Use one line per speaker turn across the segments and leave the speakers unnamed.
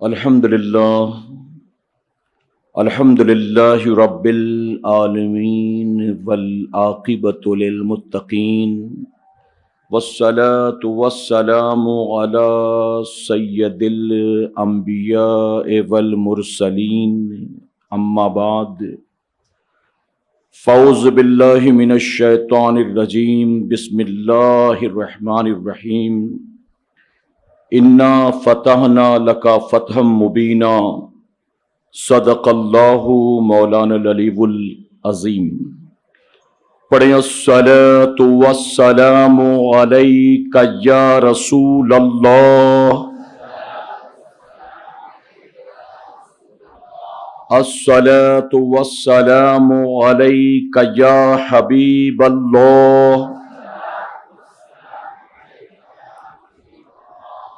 الحمد للہ رب العالمین والعاقبۃ للمتقین والصلاة والسلام علی سید الانبیاء والمرسلین اما بعد فاعوذ باللہ من الشیطان الرجیم بسم اللہ الرحمن الرحیم انا فتحنا لک فتحا مبینا صدق اللہ مولانا العلی العظیم۔ پڑھیں الصلاۃ والسلام علیک یا رسول اللہ، الصلاۃ والسلام علیک یا حبیب اللہ،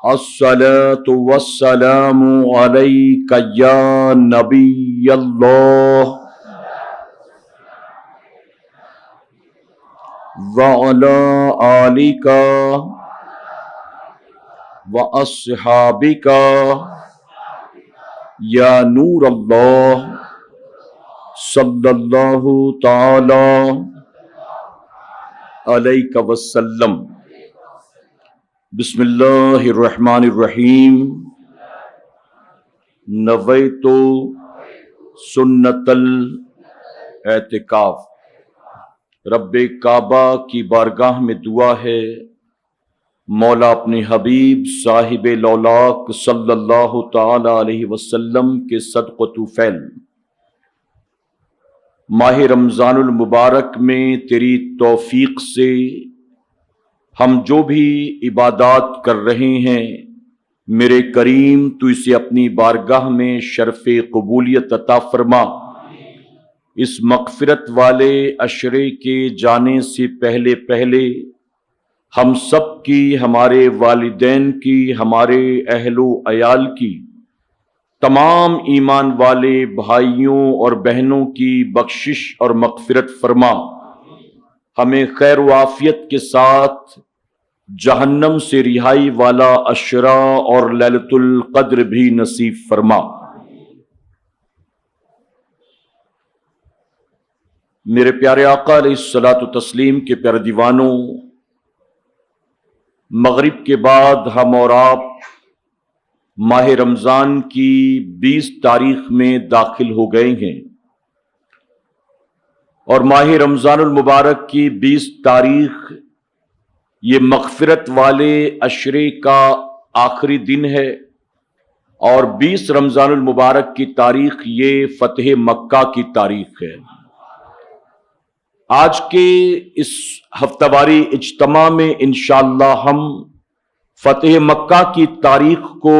الصلاۃ والسلام علیک یا نبی اللہ وعلی آلک واصحابک یا نور اللہ صلی اللہ تعالی علیہ وسلم۔ بسم اللہ الرحمن الرحیم۔ نویت سنت الاعتکاف۔ رب کعبہ کی بارگاہ میں دعا ہے، مولا اپنے حبیب صاحب لولاک صلی اللہ تعالی علیہ وسلم کے صدق و طفیل ماہ رمضان المبارک میں تیری توفیق سے ہم جو بھی عبادات کر رہے ہیں، میرے کریم تو اسے اپنی بارگاہ میں شرف قبولیت عطا فرما۔ اس مغفرت والے عشرے کے جانے سے پہلے ہم سب کی، ہمارے والدین کی، ہمارے اہل و عیال کی، تمام ایمان والے بھائیوں اور بہنوں کی بخشش اور مغفرت فرما۔ ہمیں خیر و عافیت کے ساتھ جہنم سے رہائی والا عشرہ اور لیلۃ القدر بھی نصیب فرما۔ میرے پیارے آقا علیہ الصلاۃ والتسلیم کے پیارے دیوانوں، مغرب کے بعد ہم اور آپ ماہ رمضان کی 20 تاریخ میں داخل ہو گئے ہیں، اور ماہ رمضان المبارک کی 20 تاریخ یہ مغفرت والے عشرے کا آخری دن ہے، اور 20 رمضان المبارک کی تاریخ یہ فتح مکہ کی تاریخ ہے۔ آج کے اس ہفتہ واری اجتماع میں انشاءاللہ ہم فتح مکہ کی تاریخ کو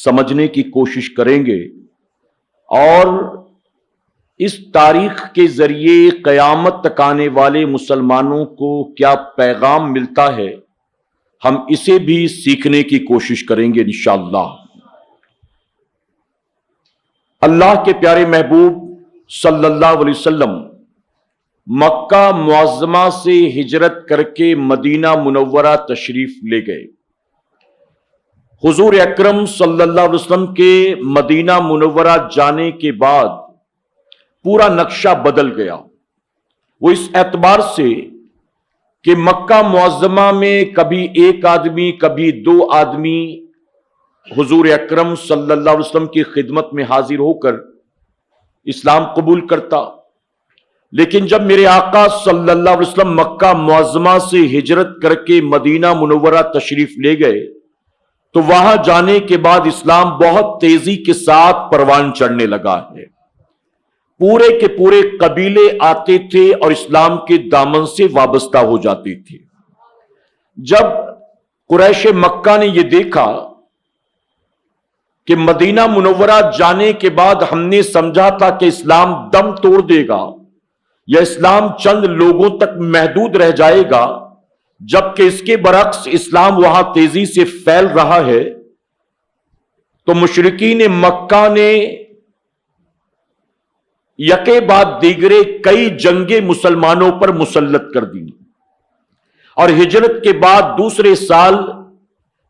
سمجھنے کی کوشش کریں گے، اور اس تاریخ کے ذریعے قیامت تک آنے والے مسلمانوں کو کیا پیغام ملتا ہے، ہم اسے بھی سیکھنے کی کوشش کریں گے انشاءاللہ۔ اللہ کے پیارے محبوب صلی اللہ علیہ وسلم مکہ معظمہ سے ہجرت کر کے مدینہ منورہ تشریف لے گئے۔ حضور اکرم صلی اللہ علیہ وسلم کے مدینہ منورہ جانے کے بعد پورا نقشہ بدل گیا۔ وہ اس اعتبار سے کہ مکہ معظمہ میں کبھی ایک آدمی، کبھی 2 آدمی حضور اکرم صلی اللہ علیہ وسلم کی خدمت میں حاضر ہو کر اسلام قبول کرتا، لیکن جب میرے آقا صلی اللہ علیہ وسلم مکہ معظمہ سے ہجرت کر کے مدینہ منورہ تشریف لے گئے تو وہاں جانے کے بعد اسلام بہت تیزی کے ساتھ پروان چڑھنے لگا ہے۔ پورے کے پورے قبیلے آتے تھے اور اسلام کے دامن سے وابستہ ہو جاتے تھے۔ جب قریش مکہ نے یہ دیکھا کہ مدینہ منورہ جانے کے بعد ہم نے سمجھا تھا کہ اسلام دم توڑ دے گا یا اسلام چند لوگوں تک محدود رہ جائے گا، جبکہ اس کے برعکس اسلام وہاں تیزی سے پھیل رہا ہے، تو مشرکین مکہ نے یکے بعد دیگرے کئی جنگیں مسلمانوں پر مسلط کر دی، اور ہجرت کے بعد دوسرے سال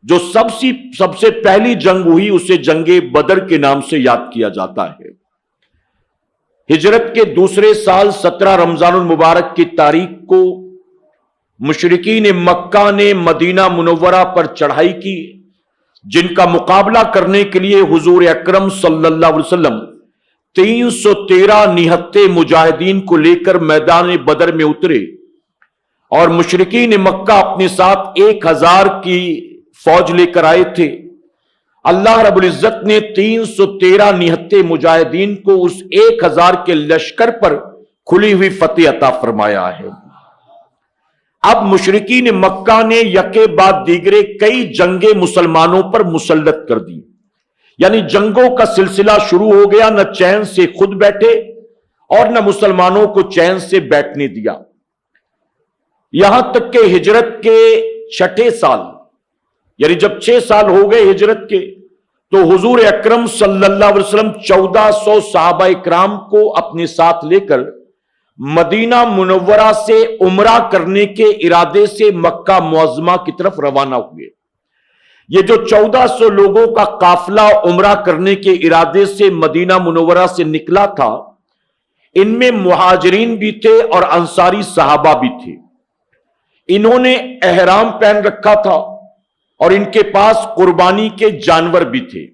جو سب سے پہلی جنگ ہوئی اسے جنگ بدر کے نام سے یاد کیا جاتا ہے۔ ہجرت کے دوسرے سال 17 رمضان المبارک کی تاریخ کو مشرکین مکہ نے مدینہ منورہ پر چڑھائی کی، جن کا مقابلہ کرنے کے لیے حضور اکرم صلی اللہ علیہ وسلم 313 نہتے مجاہدین کو لے کر میدان بدر میں اترے، اور مشرکین مکہ اپنے ساتھ 1000 کی فوج لے کر آئے تھے۔ اللہ رب العزت نے 313 نہتے مجاہدین کو اس 1000 کے لشکر پر کھلی ہوئی فتح عطا فرمایا ہے۔ اب مشرکین مکہ نے یکے بعد دیگرے کئی جنگیں مسلمانوں پر مسلط کر دی، یعنی جنگوں کا سلسلہ شروع ہو گیا، نہ چین سے خود بیٹھے اور نہ مسلمانوں کو چین سے بیٹھنے دیا، یہاں تک کہ ہجرت کے 6 سال، یعنی جب 6 سال ہو گئے ہجرت کے، تو حضور اکرم صلی اللہ علیہ وسلم 1400 صحابہ اکرام کو اپنے ساتھ لے کر مدینہ منورہ سے عمرہ کرنے کے ارادے سے مکہ معظمہ کی طرف روانہ ہوئے۔ یہ جو 1400 لوگوں کا قافلہ عمرہ کرنے کے ارادے سے مدینہ منورہ سے نکلا تھا، ان میں مہاجرین بھی تھے اور انصاری صحابہ بھی تھے۔ انہوں نے احرام پہن رکھا تھا اور ان کے پاس قربانی کے جانور بھی تھے۔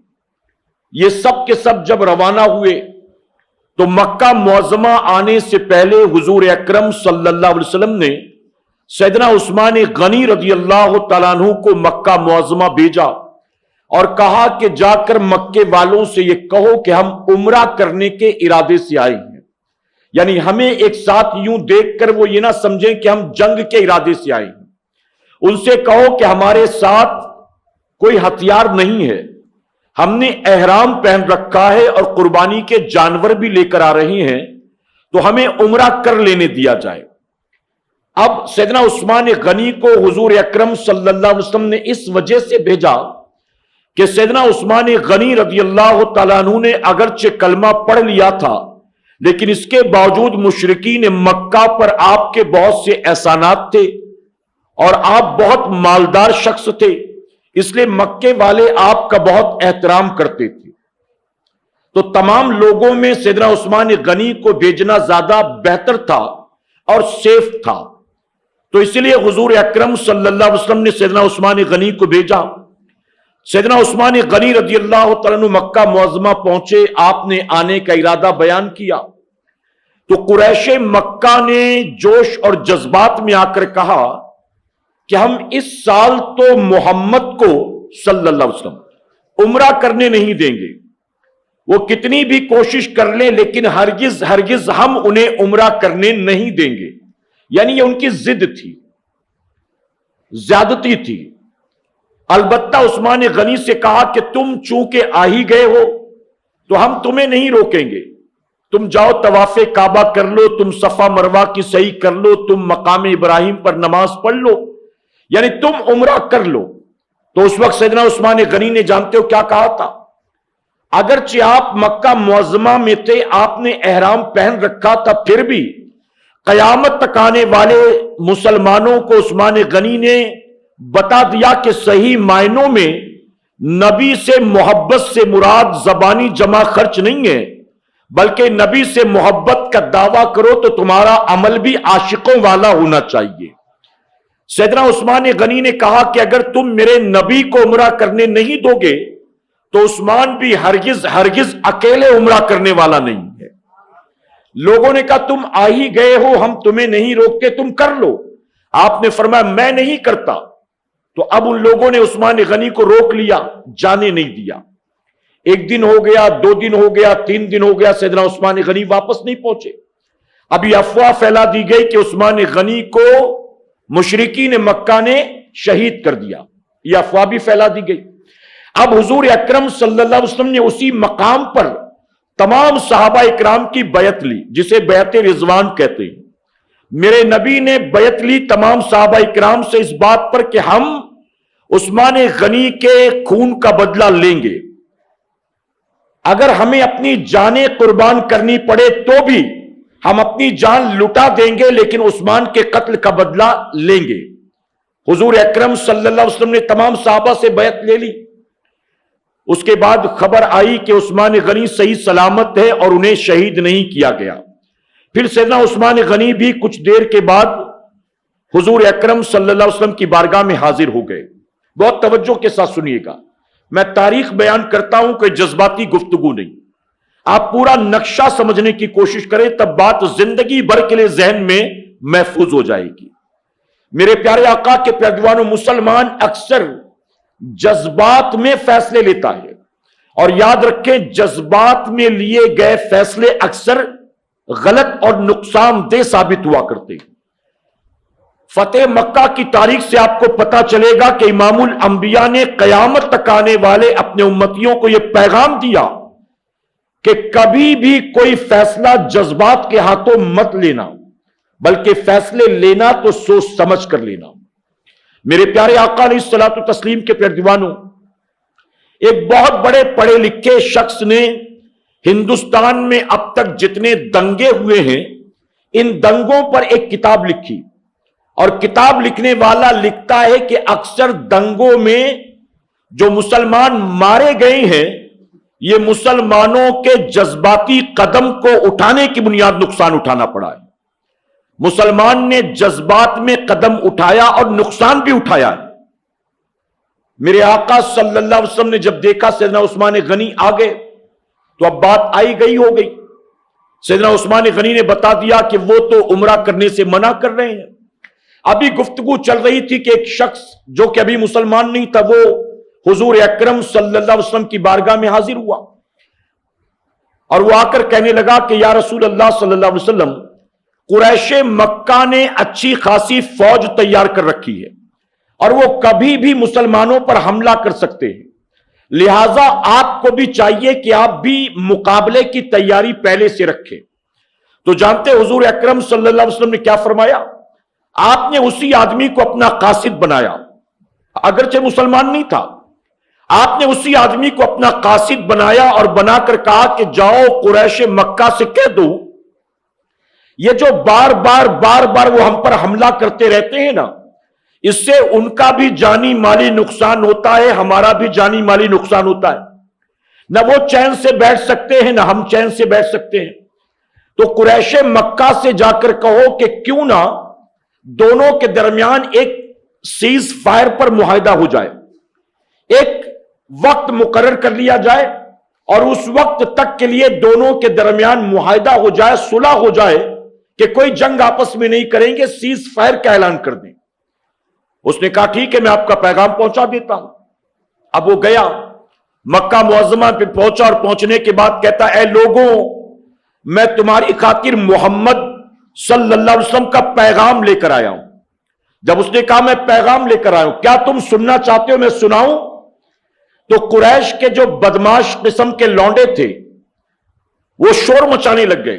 یہ سب کے سب جب روانہ ہوئے تو مکہ معظمہ آنے سے پہلے حضور اکرم صلی اللہ علیہ وسلم نے سیدنا عثمان غنی رضی اللہ تعالیٰ عنہ کو مکہ معظمہ بھیجا اور کہا کہ جا کر مکے والوں سے یہ کہو کہ ہم عمرہ کرنے کے ارادے سے آئے ہیں، یعنی ہمیں ایک ساتھ یوں دیکھ کر وہ یہ نہ سمجھیں کہ ہم جنگ کے ارادے سے آئے ہیں۔ ان سے کہو کہ ہمارے ساتھ کوئی ہتھیار نہیں ہے، ہم نے احرام پہن رکھا ہے اور قربانی کے جانور بھی لے کر آ رہے ہیں، تو ہمیں عمرہ کر لینے دیا جائے۔ اب سیدنا عثمان غنی کو حضور اکرم صلی اللہ علیہ وسلم نے اس وجہ سے بھیجا کہ سیدنا عثمان غنی رضی اللہ تعالیٰ عنہ نے اگرچہ کلمہ پڑھ لیا تھا، لیکن اس کے باوجود مشرکین مکہ پر آپ کے بہت سے احسانات تھے اور آپ بہت مالدار شخص تھے، اس لیے مکے والے آپ کا بہت احترام کرتے تھے۔ تو تمام لوگوں میں سیدنا عثمان غنی کو بھیجنا زیادہ بہتر تھا اور سیف تھا، تو اس لیے حضور اکرم صلی اللہ علیہ وسلم نے سیدنا عثمان غنی کو بھیجا۔ سیدنا عثمان غنی رضی اللہ تعالیٰ عنہ مکہ معظمہ پہنچے، آپ نے آنے کا ارادہ بیان کیا تو قریش مکہ نے جوش اور جذبات میں آ کر کہا کہ ہم اس سال تو محمد کو صلی اللہ علیہ وسلم عمرہ کرنے نہیں دیں گے، وہ کتنی بھی کوشش کر لیں لیکن ہرگز ہم انہیں عمرہ کرنے نہیں دیں گے۔ یعنی یہ ان کی ضد تھی، زیادتی تھی۔ البتہ عثمان غنی سے کہا کہ تم چونکہ آ ہی گئے ہو تو ہم تمہیں نہیں روکیں گے، تم جاؤ طواف کعبہ کر لو، تم صفا مروہ کی سعی کر لو، تم مقام ابراہیم پر نماز پڑھ لو، یعنی تم عمرہ کر لو۔ تو اس وقت سیدنا عثمان غنی نے جانتے ہو کیا کہا تھا؟ اگرچہ آپ مکہ معظمہ میں تھے، آپ نے احرام پہن رکھا تھا، پھر بھی قیامت تک آنے والے مسلمانوں کو عثمان غنی نے بتا دیا کہ صحیح معنوں میں نبی سے محبت سے مراد زبانی جمع خرچ نہیں ہے، بلکہ نبی سے محبت کا دعویٰ کرو تو تمہارا عمل بھی عاشقوں والا ہونا چاہیے۔ سیدنا عثمان غنی نے کہا کہ اگر تم میرے نبی کو عمرہ کرنے نہیں دو گے تو عثمان بھی ہرگز اکیلے عمرہ کرنے والا نہیں ہے۔ لوگوں نے کہا تم آ ہی گئے ہو، ہم تمہیں نہیں روکتے، تم کر لو۔ آپ نے فرمایا میں نہیں کرتا۔ تو اب ان لوگوں نے عثمان غنی کو روک لیا، جانے نہیں دیا۔ 1 دن ہو گیا، 2 دن ہو گیا، 3 دن ہو گیا، سیدنا عثمان غنی واپس نہیں پہنچے۔ ابھی افواہ پھیلا دی گئی کہ عثمان غنی کو مشرکین مکہ نے شہید کر دیا، یہ افواہ بھی پھیلا دی گئی۔ اب حضور اکرم صلی اللہ علیہ وسلم نے اسی مقام پر تمام صحابہ اکرام کی بیعت لی، جسے بیعت رضوان کہتے ہیں۔ میرے نبی نے بیعت لی تمام صحابہ اکرام سے اس بات پر کہ ہم عثمان غنی کے خون کا بدلہ لیں گے، اگر ہمیں اپنی جانیں قربان کرنی پڑے تو بھی ہم اپنی جان لٹا دیں گے، لیکن عثمان کے قتل کا بدلہ لیں گے۔ حضور اکرم صلی اللہ علیہ وسلم نے تمام صحابہ سے بیعت لے لی. اس کے بعد خبر آئی کہ عثمان غنی صحیح سلامت ہے اور انہیں شہید نہیں کیا گیا. پھر سیدنا عثمان غنی بھی کچھ دیر کے بعد حضور اکرم صلی اللہ علیہ وسلم کی بارگاہ میں حاضر ہو گئے. بہت توجہ کے ساتھ سنیے گا. میں تاریخ بیان کرتا ہوں کہ جذباتی گفتگو نہیں. آپ پورا نقشہ سمجھنے کی کوشش کریں, تب بات زندگی بھر کے لیے ذہن میں محفوظ ہو جائے گی. میرے پیارے آقا کے پیروانوں, مسلمان اکثر جذبات میں فیصلے لیتا ہے, اور یاد رکھیں جذبات میں لیے گئے فیصلے اکثر غلط اور نقصان دہ ثابت ہوا کرتے ہیں. فتح مکہ کی تاریخ سے آپ کو پتا چلے گا کہ امام الانبیاء نے قیامت تک آنے والے اپنے امتیوں کو یہ پیغام دیا کہ کبھی بھی کوئی فیصلہ جذبات کے ہاتھوں مت لینا, بلکہ فیصلے لینا تو سوچ سمجھ کر لینا. میرے پیارے آقا علیہ الصلوۃ والتسلیم کے پیارے دیوانوں, ایک بہت بڑے پڑھے لکھے شخص نے ہندوستان میں اب تک جتنے دنگے ہوئے ہیں ان دنگوں پر ایک کتاب لکھی, اور کتاب لکھنے والا لکھتا ہے کہ اکثر دنگوں میں جو مسلمان مارے گئے ہیں یہ مسلمانوں کے جذباتی قدم کو اٹھانے کی بنیاد نقصان اٹھانا پڑا ہے. مسلمان نے جذبات میں قدم اٹھایا اور نقصان بھی اٹھایا ہے. میرے آقا صلی اللہ علیہ وسلم نے جب دیکھا سیدنا عثمان غنی آگے تو اب بات آئی گئی ہو گئی. سیدنا عثمان غنی نے بتا دیا کہ وہ تو عمرہ کرنے سے منع کر رہے ہیں. ابھی گفتگو چل رہی تھی کہ ایک شخص جو کہ ابھی مسلمان نہیں تھا وہ حضور اکرم صلی اللہ علیہ وسلم کی بارگاہ میں حاضر ہوا, اور وہ آ کر کہنے لگا کہ یا رسول اللہ صلی اللہ علیہ وسلم, قریش مکہ نے اچھی خاصی فوج تیار کر رکھی ہے اور وہ کبھی بھی مسلمانوں پر حملہ کر سکتے ہیں, لہذا آپ کو بھی چاہیے کہ آپ بھی مقابلے کی تیاری پہلے سے رکھیں. تو جانتے حضور اکرم صلی اللہ علیہ وسلم نے کیا فرمایا؟ آپ نے اسی آدمی کو اپنا قاصد بنایا, اگرچہ مسلمان نہیں تھا. آپ نے اسی آدمی کو اپنا قاصد بنایا اور بنا کر کہا کہ جاؤ قریش مکہ سے کہہ دو یہ جو بار بار وہ ہم پر حملہ کرتے رہتے ہیں نا, اس سے ان کا بھی جانی مالی نقصان ہوتا ہے, ہمارا بھی جانی مالی نقصان ہوتا ہے. نہ وہ چین سے بیٹھ سکتے ہیں نہ ہم چین سے بیٹھ سکتے ہیں. تو قریش مکہ سے جا کر کہو کہ کیوں نہ دونوں کے درمیان ایک سیز فائر پر معاہدہ ہو جائے, ایک وقت مقرر کر لیا جائے اور اس وقت تک کے لیے دونوں کے درمیان معاہدہ ہو جائے, صلح ہو جائے کہ کوئی جنگ آپس میں نہیں کریں گے, سیز فائر کا اعلان کر دیں. اس نے کہا ٹھیک ہے میں آپ کا پیغام پہنچا دیتا ہوں. اب وہ گیا مکہ معظمہ پہ پہنچا, اور پہنچنے کے بعد کہتا اے لوگوں میں تمہاری خاطر محمد صلی اللہ علیہ وسلم کا پیغام لے کر آیا ہوں. جب اس نے کہا میں پیغام لے کر آیا ہوں, کیا تم سننا چاہتے ہو میں سناؤں؟ تو قریش کے جو بدماش قسم کے لونڈے تھے وہ شور مچانے لگ گئے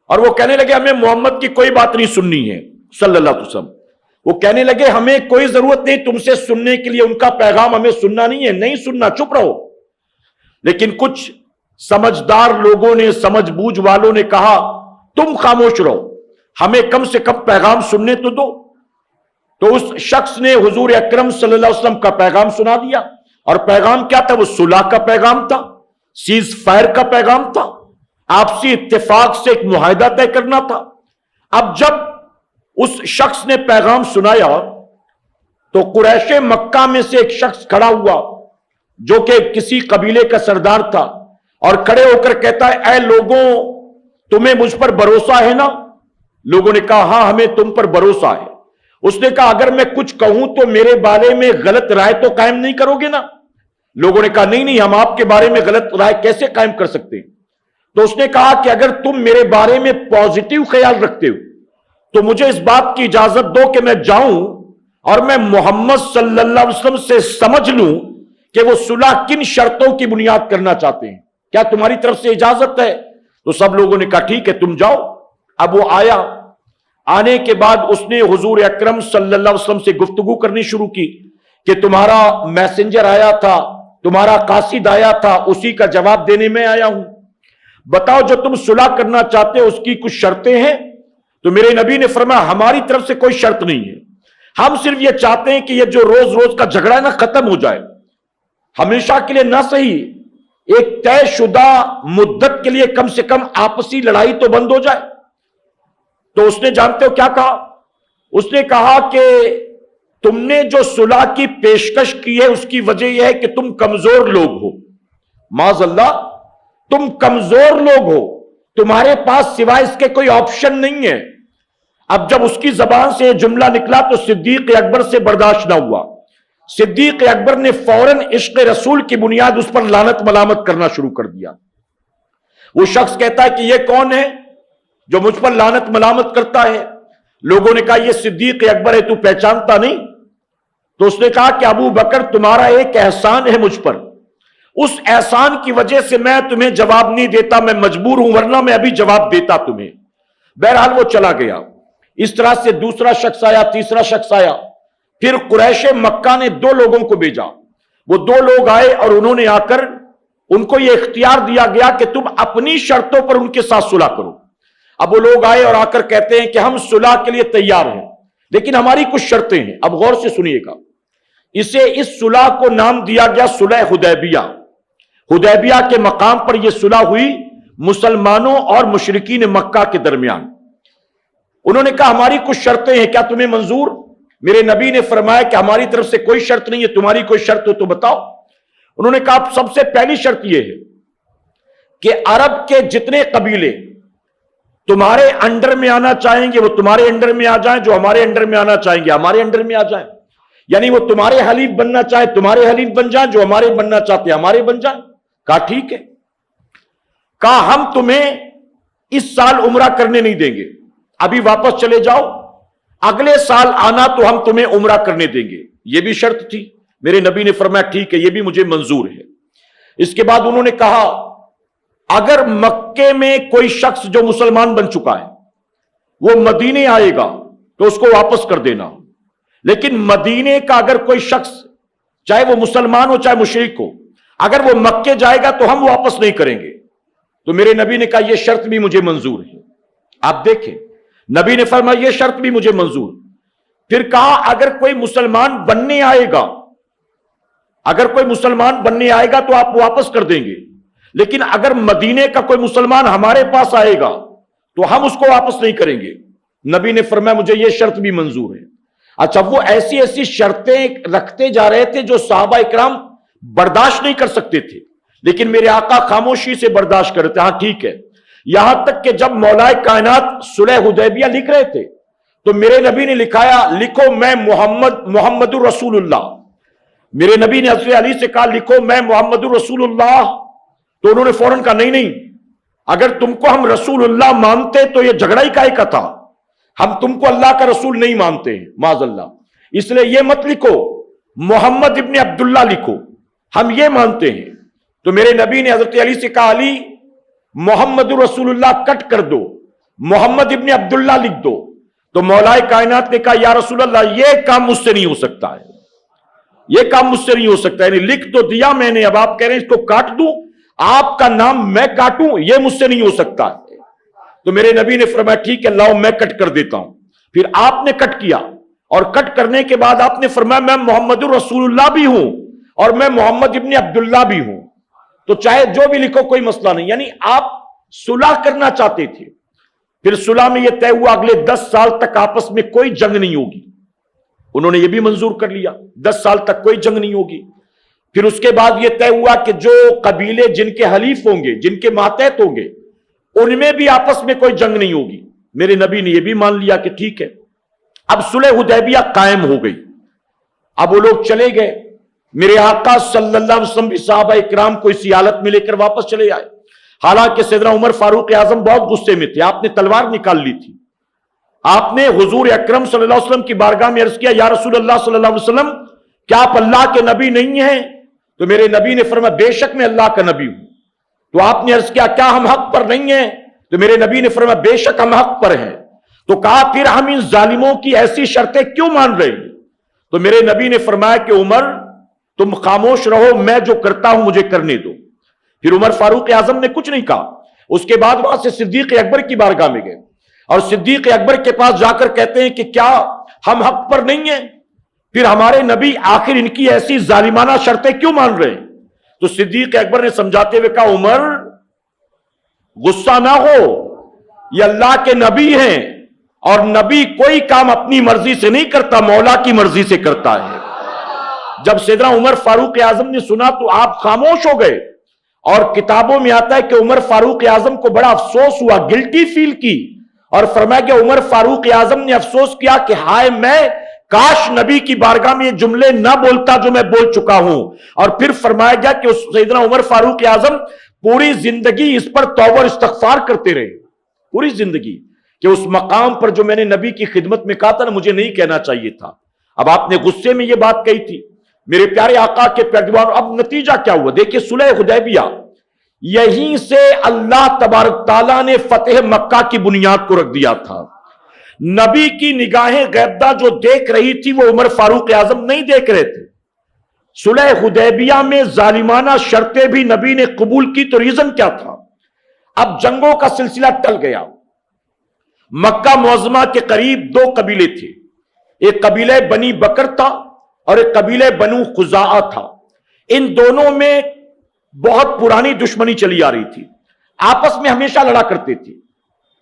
اور وہ کہنے لگے ہمیں محمد کی کوئی بات نہیں سننی ہے صلی اللہ علیہ وسلم. وہ کہنے لگے ہمیں کوئی ضرورت نہیں تم سے سننے کے لیے, ان کا پیغام ہمیں سننا نہیں ہے, نہیں سننا, چپ رہو. لیکن کچھ سمجھدار لوگوں نے, سمجھ بوجھ والوں نے کہا تم خاموش رہو, ہمیں کم سے کم پیغام سننے تو دو. تو اس شخص نے حضور اکرم صلی اللہ علیہ وسلم کا پیغام سنا دیا, اور پیغام کیا تھا؟ وہ صلح کا پیغام تھا, سیز فائر کا پیغام تھا, آپسی اتفاق سے ایک معاہدہ طے کرنا تھا. اب جب اس شخص نے پیغام سنایا تو قریش مکہ میں سے ایک شخص کھڑا ہوا جو کہ کسی قبیلے کا سردار تھا, اور کھڑے ہو کر کہتا ہے اے لوگوں تمہیں مجھ پر بھروسہ ہے نا؟ لوگوں نے کہا ہاں ہمیں تم پر بھروسہ ہے. اس نے کہا اگر میں کچھ کہوں تو میرے بارے میں غلط رائے تو قائم نہیں کرو گے نا؟ لوگوں نے کہا نہیں ہم آپ کے بارے میں غلط رائے کیسے قائم کر سکتے ہیں. تو اس نے کہا کہ اگر تم میرے بارے میں پازیٹیو خیال رکھتے ہو تو مجھے اس بات کی اجازت دو کہ میں جاؤں اور میں محمد صلی اللہ علیہ وسلم سے سمجھ لوں کہ وہ صلح کن شرطوں کی بنیاد کرنا چاہتے ہیں, کیا تمہاری طرف سے اجازت ہے؟ تو سب لوگوں نے کہا ٹھیک ہے تم جاؤ. اب وہ آیا, آنے کے بعد اس نے حضور اکرم صلی اللہ علیہ وسلم سے گفتگو کرنی شروع کی کہ تمہارا میسنجر آیا تھا, تمہارا قاصد آیا تھا, اسی کا جواب دینے میں آیا ہوں. بتاؤ جو تم صلح کرنا چاہتے ہو اس کی کچھ شرطیں ہیں؟ تو میرے نبی نے فرمایا ہماری طرف سے کوئی شرط نہیں ہے, ہم صرف یہ چاہتے ہیں کہ یہ جو روز روز کا جھگڑا ہے نا ختم ہو جائے، ہمیشہ کے لیے نہ صحیح ایک طے شدہ مدت کے لیے کم سے کم آپسی لڑائی تو بند ہو جائے۔ تو اس نے جانتے ہو کیا کہا؟ اس نے کہا کہ تم نے جو صلح کی پیشکش کی ہے اس کی وجہ یہ ہے کہ تم کمزور لوگ ہو، معاذ اللہ تم کمزور لوگ ہو، تمہارے پاس سوائے اس کے کوئی آپشن نہیں ہے۔ اب جب اس کی زبان سے یہ جملہ نکلا تو صدیق اکبر سے برداشت نہ ہوا۔ صدیق اکبر نے فوراً عشق رسول کی بنیاد اس پر لعنت ملامت کرنا شروع کر دیا۔ وہ شخص کہتا ہے کہ یہ کون ہے جو مجھ پر لعنت ملامت کرتا ہے؟ لوگوں نے کہا یہ صدیق اکبر ہے، تو پہچانتا نہیں؟ تو اس نے کہا کہ ابو بکر تمہارا ایک احسان ہے مجھ پر، اس احسان کی وجہ سے میں تمہیں جواب نہیں دیتا، میں مجبور ہوں، ورنہ میں ابھی جواب دیتا تمہیں۔ بہرحال وہ چلا گیا۔ اس طرح سے دوسرا شخص آیا، تیسرا شخص آیا، پھر قریش مکہ نے 2 لوگوں کو بھیجا۔ وہ 2 لوگ آئے اور انہوں نے آ کر ان کو یہ اختیار دیا گیا کہ تم اپنی شرطوں پر ان کے ساتھ صلح کرو۔ اب وہ لوگ آئے اور آ کر کہتے ہیں کہ ہم صلح کے لیے تیار ہیں لیکن ہماری کچھ شرطیں ہیں۔ اب غور سے سنیے گا، اس صلح کو نام دیا گیا صلح حدیبیہ۔ حدیبیہ کے مقام پر یہ صلح ہوئی مسلمانوں اور مشرکین مکہ کے درمیان۔ انہوں نے کہا ہماری کچھ شرطیں ہیں، کیا تمہیں منظور؟ میرے نبی نے فرمایا کہ ہماری طرف سے کوئی شرط نہیں ہے، تمہاری کوئی شرط ہو تو بتاؤ۔ انہوں نے کہا سب سے پہلی شرط یہ ہے کہ عرب کے جتنے قبیلے تمہارے انڈر میں آنا چاہیں گے وہ تمہارے انڈر میں آ جائیں، جو ہمارے انڈر میں آنا چاہیں گے ہمارے انڈر میں آ جائیں، یعنی وہ تمہارے حلیف بننا چاہے تمہارے حلیف بن جائیں، جو ہمارے بننا چاہتے ہیں ہمارے بن جائیں۔ کہا ٹھیک ہے۔ کہا ہم تمہیں اس سال عمرہ کرنے نہیں دیں گے، ابھی واپس چلے جاؤ، اگلے سال آنا تو ہم تمہیں عمرہ کرنے دیں گے۔ یہ بھی شرط تھی۔ میرے نبی نے فرمایا ٹھیک ہے، یہ بھی مجھے منظور ہے۔ اس کے بعد انہوں نے کہا اگر مکے میں کوئی شخص جو مسلمان بن چکا ہے وہ مدینے آئے گا تو اس کو واپس کر دینا، لیکن مدینے کا اگر کوئی شخص چاہے وہ مسلمان ہو چاہے مشرک ہو اگر وہ مکے جائے گا تو ہم واپس نہیں کریں گے۔ تو میرے نبی نے کہا یہ شرط بھی مجھے منظور ہے۔ آپ دیکھیں نبی نے فرمایا یہ شرط بھی مجھے منظور۔ پھر کہا اگر کوئی مسلمان بننے آئے گا تو آپ واپس کر دیں گے، لیکن اگر مدینے کا کوئی مسلمان ہمارے پاس آئے گا تو ہم اس کو واپس نہیں کریں گے۔ نبی نے فرمایا مجھے یہ شرط بھی منظور ہے۔ اچھا، وہ ایسی ایسی شرطیں رکھتے جا رہے تھے جو صحابہ اکرام برداشت نہیں کر سکتے تھے، لیکن میرے آقا خاموشی سے برداشت کر رہے تھے۔ ہاں ٹھیک ہے۔ یہاں تک کہ جب مولا کائنات صلح حدیبیہ لکھ رہے تھے تو میرے نبی نے لکھایا لکھو میں محمد الرسول اللہ۔ میرے نبی نے حضرت علی سے کہا لکھو میں محمد الرسول اللہ، تو انہوں نے فوراً کہا نہیں نہیں، اگر تم کو ہم رسول اللہ مانتے تو یہ جھگڑا ہی کائے کا تھا، ہم تم کو اللہ کا رسول نہیں مانتے ہیں معاذ اللہ، اس لیے یہ مت لکھو، محمد ابن عبداللہ لکھو، ہم یہ مانتے ہیں۔ تو میرے نبی نے حضرت علی سے کہا علی محمد رسول اللہ کٹ کر دو، محمد ابن عبداللہ لکھ دو۔ تو مولا کائنات نے کہا یا رسول اللہ یہ کام مجھ سے نہیں ہو سکتا ہے، یہ کام مجھ سے نہیں ہو سکتا ہے، یعنی لکھ تو دیا میں نے، اب آپ کہہ رہے ہیں اس کو کاٹ دوں، آپ کا نام میں کاٹوں، یہ مجھ سے نہیں ہو سکتا ہے۔ تو میرے نبی نے فرمایا ٹھیک ہے لاؤ میں کٹ کر دیتا ہوں۔ پھر آپ نے کٹ کیا اور کٹ کرنے کے بعد آپ نے فرمایا میں محمد الرسول اللہ بھی ہوں اور میں محمد ابن عبداللہ بھی ہوں، تو چاہے جو بھی لکھو کوئی مسئلہ نہیں، یعنی آپ صلح کرنا چاہتے تھے۔ پھر صلح میں یہ طے ہوا اگلے 10 سال تک آپس میں کوئی جنگ نہیں ہوگی، انہوں نے یہ بھی منظور کر لیا 10 سال تک کوئی جنگ نہیں ہوگی۔ پھر اس کے بعد یہ طے ہوا کہ جو قبیلے جن کے حلیف ہوں گے، جن کے ماتحت ہوں گے، ان میں بھی آپس میں کوئی جنگ نہیں ہوگی۔ میرے نبی نے یہ بھی مان لیا کہ ٹھیک ہے۔ اب صلح حدیبیہ قائم ہو گئی۔ اب وہ لوگ چلے گئے، میرے آقا صلی اللہ علیہ وسلم بھی صحابہ اکرام کو اسی حالت میں لے کر واپس چلے آئے۔ حالانکہ سیدنا عمر فاروق اعظم بہت غصے میں تھے، آپ نے تلوار نکال لی تھی، آپ نے حضور اکرم صلی اللہ علیہ وسلم کی بارگاہ میں عرض کیا یا رسول اللہ صلی اللہ علیہ وسلم کیا آپ اللہ کے نبی نہیں ہیں؟ تو میرے نبی نے فرمایا بے شک میں اللہ کا نبی ہوں۔ تو آپ نے عرض کیا کیا ہم حق پر نہیں ہیں؟ تو میرے نبی نے فرمایا بے شک ہم حق پر ہیں۔ تو کہا پھر ہم ان ظالموں کی ایسی شرطیں کیوں مان رہے ہیں؟ تو میرے نبی نے فرمایا کہ عمر تم خاموش رہو، میں جو کرتا ہوں مجھے کرنے دو۔ پھر عمر فاروق اعظم نے کچھ نہیں کہا۔ اس کے بعد وہاں سے صدیق اکبر کی بارگاہ میں گئے اور صدیق اکبر کے پاس جا کر کہتے ہیں کہ کیا ہم حق پر نہیں ہیں؟ پھر ہمارے نبی آخر ان کی ایسی ظالمانہ شرطیں کیوں مان رہے ہیں؟ تو صدیق اکبر نے سمجھاتے ہوئے کہا عمر غصہ نہ ہو، یہ اللہ کے نبی ہیں اور نبی کوئی کام اپنی مرضی سے نہیں کرتا، مولا کی مرضی سے کرتا ہے۔ جب سیدنا عمر فاروق اعظم نے سنا تو آپ خاموش ہو گئے، اور کتابوں میں آتا ہے کہ عمر فاروق اعظم کو بڑا افسوس ہوا، گلٹی فیل کی، اور فرمایا کہ عمر فاروق اعظم نے افسوس کیا کہ ہائے میں کاش نبی کی بارگاہ میں یہ جملے نہ بولتا جو میں بول چکا ہوں۔ اور پھر فرمایا گیا کہ سیدنا عمر فاروق اعظم پوری زندگی اس پر توبہ اور استغفار کرتے رہے، پوری زندگی، کہ اس مقام پر جو میں نے نبی کی خدمت میں کہا تھا نا مجھے نہیں کہنا چاہیے تھا۔ اب آپ نے غصے میں یہ بات کہی تھی میرے پیارے آقا کے پیروکار۔ اب نتیجہ کیا ہوا دیکھیے، صلح حدیبیہ، یہیں سے اللہ تبارک تعالیٰ نے فتح مکہ کی بنیاد کو رکھ دیا تھا۔ نبی کی نگاہیں غیبدہ جو دیکھ رہی تھی وہ عمر فاروق اعظم نہیں دیکھ رہے تھے۔ صلح حدیبیہ میں ظالمانہ شرطیں بھی نبی نے قبول کی، تو ریزن کیا تھا؟ اب جنگوں کا سلسلہ ٹل گیا۔ مکہ معظمہ کے قریب دو قبیلے تھے، ایک قبیلہ بنی بکر تھا اور ایک قبیلہ بنو خزاعہ تھا۔ ان دونوں میں بہت پرانی دشمنی چلی آ رہی تھی، آپس میں ہمیشہ لڑا کرتے تھے۔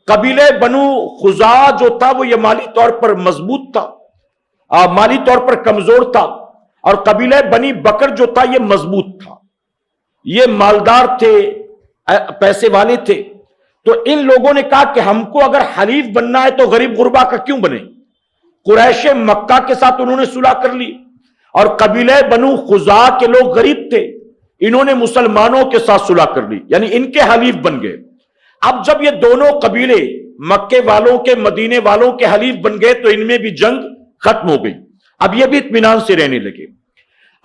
قبیلہ بنو خزاعہ جو تھا وہ یہ مالی طور پر مضبوط تھا، مالی طور پر کمزور تھا، اور قبیلہ بنی بکر جو تھا یہ مضبوط تھا، یہ مالدار تھے، پیسے والے تھے۔ تو ان لوگوں نے کہا کہ ہم کو اگر حلیف بننا ہے تو غریب غربا کا کیوں بنے؟ قریش مکہ کے ساتھ انہوں نے صلح کر لی، اور قبیلہ بنو خزاعہ کے لوگ غریب تھے، انہوں نے مسلمانوں کے ساتھ صلح کر لی، یعنی ان کے حلیف بن گئے۔ اب جب یہ دونوں قبیلے مکے والوں کے مدینے والوں کے حلیف بن گئے تو ان میں بھی جنگ ختم ہو گئی، اب یہ بھی اطمینان سے رہنے لگے۔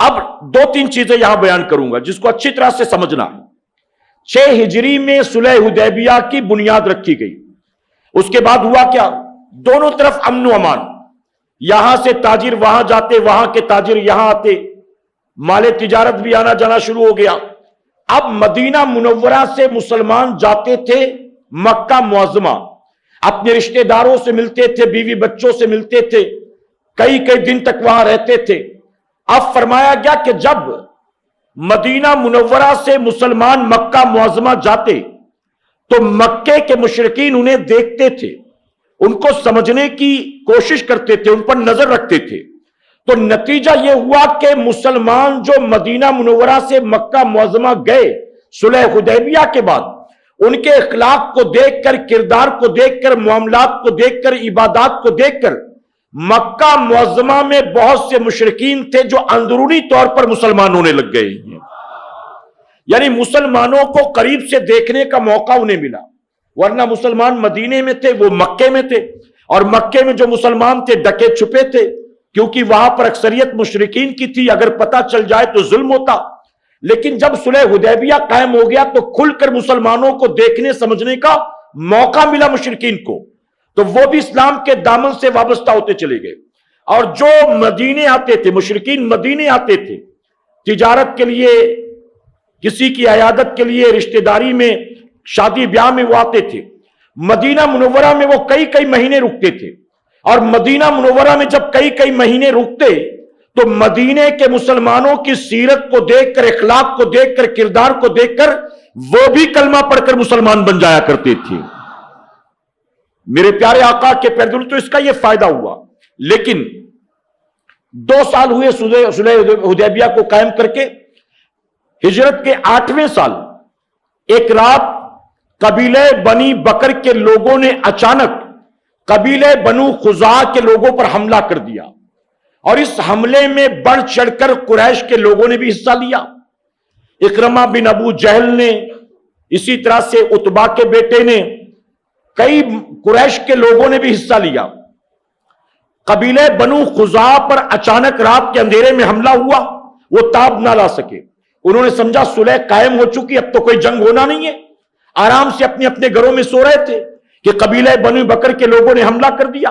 اب دو تین چیزیں یہاں بیان کروں گا جس کو اچھی طرح سے سمجھنا ہے۔ 6 ہجری میں صلح حدیبیہ کی بنیاد رکھی گئی، اس کے بعد ہوا کیا؟ دونوں طرف امن و امان، یہاں سے تاجر وہاں جاتے، وہاں کے تاجر یہاں آتے، مال تجارت بھی آنا جانا شروع ہو گیا۔ اب مدینہ منورہ سے مسلمان جاتے تھے مکہ معظمہ، اپنے رشتہ داروں سے ملتے تھے، بیوی بچوں سے ملتے تھے، کئی کئی دن تک وہاں رہتے تھے۔ اب فرمایا گیا کہ جب مدینہ منورہ سے مسلمان مکہ معظمہ جاتے تو مکے کے مشرکین انہیں دیکھتے تھے، ان کو سمجھنے کی کوشش کرتے تھے، ان پر نظر رکھتے تھے۔ تو نتیجہ یہ ہوا کہ مسلمان جو مدینہ منورہ سے مکہ معظمہ گئے صلح حدیبیہ کے بعد، ان کے اخلاق کو دیکھ کر، کردار کو دیکھ کر، معاملات کو دیکھ کر، عبادات کو دیکھ کر، مکہ معظمہ میں بہت سے مشرکین تھے جو اندرونی طور پر مسلمان ہونے لگ گئے ہیں، یعنی مسلمانوں کو قریب سے دیکھنے کا موقع انہیں ملا، ورنہ مسلمان مدینے میں تھے، وہ مکے میں تھے، اور مکے میں جو مسلمان تھے ڈکے چھپے تھے، کیونکہ وہاں پر اکثریت مشرکین کی تھی، اگر پتہ چل جائے تو ظلم ہوتا۔ لیکن جب صلح حدیبیہ قائم ہو گیا تو کھل کر مسلمانوں کو دیکھنے سمجھنے کا موقع ملا مشرکین کو، تو وہ بھی اسلام کے دامن سے وابستہ ہوتے چلے گئے۔ اور جو مدینے آتے تھے، مشرکین مدینے آتے تھے تجارت کے لیے، کسی کی عیادت کے لیے، رشتہ داری میں، شادی بیاہ میں وہ آتے تھے، مدینہ منورہ میں وہ کئی کئی مہینے رکتے تھے، اور مدینہ منورہ میں جب کئی کئی مہینے رکتے تو مدینے کے مسلمانوں کی سیرت کو دیکھ کر، اخلاق کو دیکھ کر، کردار کو دیکھ کر وہ بھی کلمہ پڑھ کر مسلمان بن جایا کرتے تھے۔ میرے پیارے آقا کے پیروکار، تو اس کا یہ فائدہ ہوا۔ لیکن 2 سال ہوئے صلح حدیبیہ کو قائم کر کے، ہجرت کے 8ویں سال ایک رات قبیلہ بنی بکر کے لوگوں نے اچانک قبیلہ بنو خزاعہ کے لوگوں پر حملہ کر دیا، اور اس حملے میں بڑھ چڑھ کر قریش کے لوگوں نے بھی حصہ لیا۔ اکرمہ بن ابو جہل نے، اسی طرح سے عتبہ کے بیٹے نے، کئی قریش کے لوگوں نے بھی حصہ لیا۔ قبیلہ بنو خزاعہ پر اچانک رات کے اندھیرے میں حملہ ہوا، وہ تاب نہ لا سکے، انہوں نے سمجھا صلح قائم ہو چکی، اب تو کوئی جنگ ہونا نہیں ہے، آرام سے اپنے اپنے گھروں میں سو رہے تھے کہ قبیلہ بنو بکر کے لوگوں نے حملہ کر دیا۔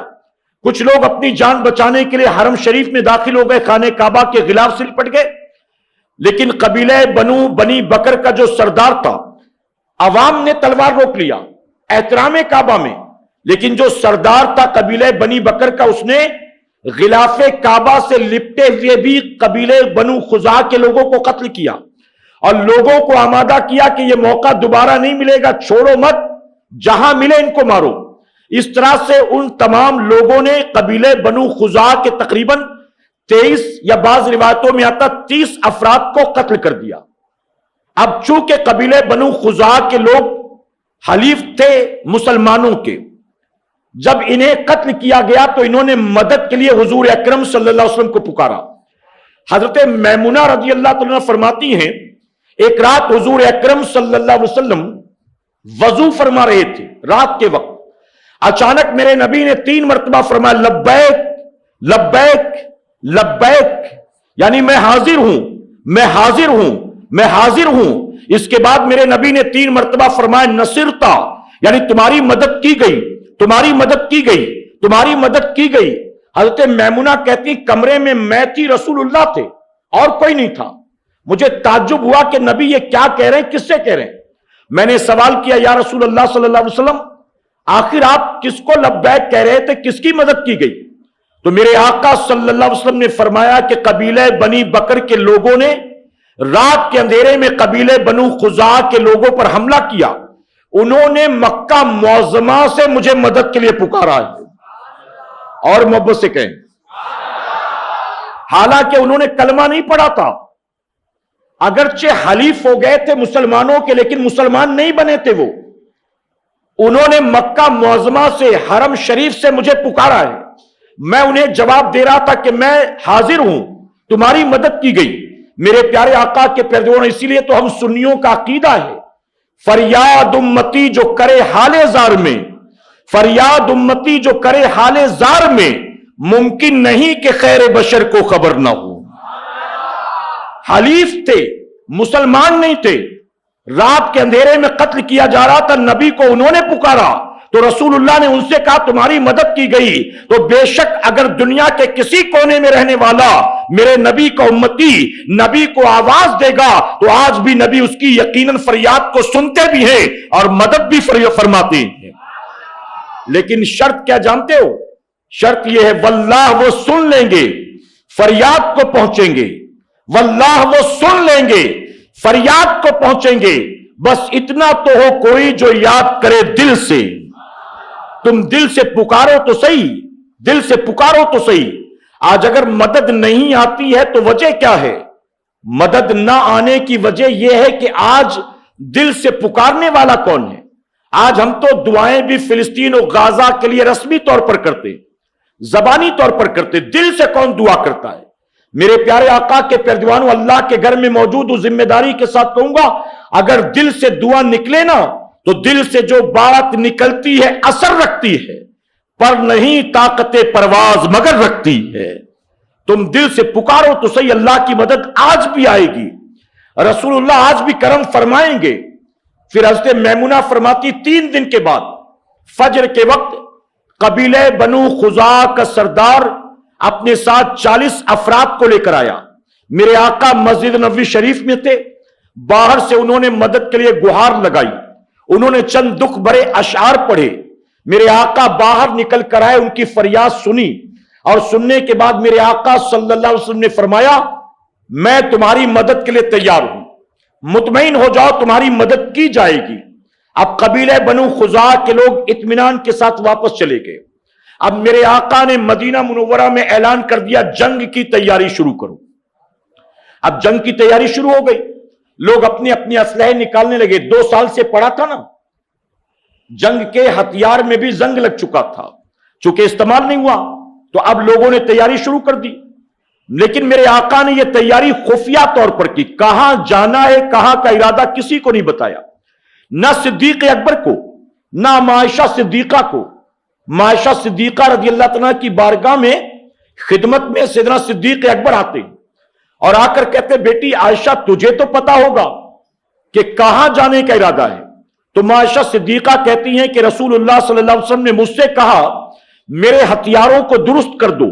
کچھ لوگ اپنی جان بچانے کے لیے حرم شریف میں داخل ہو گئے، خانہ کعبہ کے غلاف سے لپٹ گئے۔ لیکن قبیلہ بنی بکر کا جو سردار تھا، عوام نے تلوار روک لیا، احترام کعبہ میں لیکن جو سردار تھا قبیلہ بنی بکر کا، اس نے غلاف کعبہ سے لپٹے ہوئے بھی قبیلے بنو خزاع کے لوگوں کو قتل کیا اور لوگوں کو آمادہ کیا کہ یہ موقع دوبارہ نہیں ملے گا، چھوڑو مت، جہاں ملے ان کو مارو۔ اس طرح سے ان تمام لوگوں نے قبیلے بنو خزاع کے تقریباً 23 یا بعض روایتوں میں آتا 30 افراد کو قتل کر دیا۔ اب چونکہ قبیلے بنو خزاع کے لوگ حلیف تھے مسلمانوں کے، جب انہیں قتل کیا گیا تو انہوں نے مدد کے لیے حضور اکرم صلی اللہ علیہ وسلم کو پکارا۔ حضرت میمونہ رضی اللہ تعالیٰ عنہ فرماتی ہیں، ایک رات حضور اکرم صلی اللہ علیہ وسلم وضو فرما رہے تھے رات کے وقت، اچانک میرے نبی نے 3 مرتبہ فرمایا لبیک لبیک لبیک، یعنی میں حاضر ہوں، میں حاضر ہوں، میں حاضر ہوں۔ اس کے بعد میرے نبی نے 3 مرتبہ فرمایا نصرتا، یعنی تمہاری مدد کی گئی، تمہاری مدد کی گئی، تمہاری مدد کی گئی۔ حضرت میمونہ کہتی کمرے میں میں تھی، رسول اللہ تھے اور کوئی نہیں تھا۔ مجھے تعجب ہوا کہ نبی یہ کیا کہہ رہے ہیں، کس سے کہہ رہے ہیں؟ میں نے سوال کیا یا رسول اللہ صلی اللہ علیہ وسلم، آخر آپ کس کو لبیک کہہ رہے تھے، کس کی مدد کی گئی؟ تو میرے آقا صلی اللہ علیہ وسلم نے فرمایا کہ قبیلہ بنی بکر کے لوگوں نے رات کے اندھیرے میں قبیلہ بنو خزاع کے لوگوں پر حملہ کیا، انہوں نے مکہ معظمہ سے مجھے مدد کے لیے پکارا ہے، اور محبت سے کہیں حالانکہ انہوں نے کلمہ نہیں پڑھا تھا، اگرچہ حلیف ہو گئے تھے مسلمانوں کے لیکن مسلمان نہیں بنے تھے وہ، انہوں نے مکہ معظمہ سے حرم شریف سے مجھے پکارا ہے، میں انہیں جواب دے رہا تھا کہ میں حاضر ہوں، تمہاری مدد کی گئی۔ میرے پیارے آقا کے پیروکاروں، اسی لیے تو ہم سنیوں کا عقیدہ ہے فریاد امتی جو کرے حال زار میں، فریاد امتی جو کرے حال زار میں، ممکن نہیں کہ خیر بشر کو خبر نہ ہو۔ حلیف تھے، مسلمان نہیں تھے، رات کے اندھیرے میں قتل کیا جا رہا تھا، نبی کو انہوں نے پکارا تو رسول اللہ نے ان سے کہا تمہاری مدد کی گئی۔ تو بے شک اگر دنیا کے کسی کونے میں رہنے والا میرے نبی کا امتی نبی کو آواز دے گا تو آج بھی نبی اس کی یقیناً فریاد کو سنتے بھی ہیں اور مدد بھی فرماتے ہیں۔ لیکن شرط کیا جانتے ہو؟ شرط یہ ہے واللہ وہ سن لیں گے، فریاد کو پہنچیں گے، واللہ وہ سن لیں گے، فریاد کو پہنچیں گے، بس اتنا تو ہو کوئی جو یاد کرے دل سے۔ تم دل سے پکارو تو صحیح، دل سے پکارو تو صحیح۔ آج اگر مدد نہیں آتی ہے تو وجہ کیا ہے؟ مدد نہ آنے کی وجہ یہ ہے کہ آج دل سے پکارنے والا کون ہے؟ آج ہم تو دعائیں بھی فلسطین و غازہ کے لیے رسمی طور پر کرتے، زبانی طور پر کرتے، دل سے کون دعا کرتا ہے؟ میرے پیارے آقا کے پیروکاروں، اللہ کے گھر میں موجود ہوں، ذمہ داری کے ساتھ کہوں گا، اگر دل سے دعا نکلے نا تو دل سے جو بات نکلتی ہے اثر رکھتی ہے، پر نہیں طاقت پرواز مگر رکھتی ہے۔ تم دل سے پکارو تو صحیح، اللہ کی مدد آج بھی آئے گی، رسول اللہ آج بھی کرم فرمائیں گے۔ پھر حضرت میمونہ فرماتی 3 دن کے بعد فجر کے وقت قبیلہ بنو خزاع کا سردار اپنے ساتھ 40 افراد کو لے کر آیا۔ میرے آقا مسجد نبوی شریف میں تھے، باہر سے انہوں نے مدد کے لیے گہار لگائی، انہوں نے چند دکھ بھرے اشعار پڑھے، میرے آقا باہر نکل کر آئے، ان کی فریاد سنی، اور سننے کے بعد میرے آقا صلی اللہ علیہ وسلم نے فرمایا میں تمہاری مدد کے لیے تیار ہوں، مطمئن ہو جاؤ تمہاری مدد کی جائے گی۔ اب قبیلہ بنو خزاع کے لوگ اطمینان کے ساتھ واپس چلے گئے۔ اب میرے آقا نے مدینہ منورہ میں اعلان کر دیا جنگ کی تیاری شروع کرو۔ اب جنگ کی تیاری شروع ہو گئی، لوگ اپنے اپنے اسلحے نکالنے لگے۔ 2 سال سے پڑا تھا نا، جنگ کے ہتھیار میں بھی زنگ لگ چکا تھا، چونکہ استعمال نہیں ہوا تو اب لوگوں نے تیاری شروع کر دی۔ لیکن میرے آقا نے یہ تیاری خفیہ طور پر کی، کہاں جانا ہے کہاں کا ارادہ کسی کو نہیں بتایا، نہ صدیق اکبر کو نہ عائشہ صدیقہ کو۔ عائشہ صدیقہ رضی اللہ عنہا کی بارگاہ میں خدمت میں سیدنا صدیق اکبر آتے اور آ کر کہتے بیٹی عائشہ تجھے تو پتا ہوگا کہ کہاں جانے کا ارادہ ہے؟ تو عائشہ صدیقہ کہتی ہیں کہ رسول اللہ صلی اللہ علیہ وسلم نے مجھ سے کہا میرے ہتھیاروں کو درست کر دو،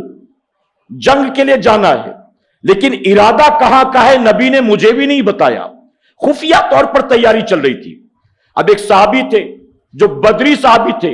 جنگ کے لیے جانا ہے، لیکن ارادہ کہاں کا ہے نبی نے مجھے بھی نہیں بتایا، خفیہ طور پر تیاری چل رہی تھی۔ اب ایک صحابی تھے جو بدری صحابی تھے،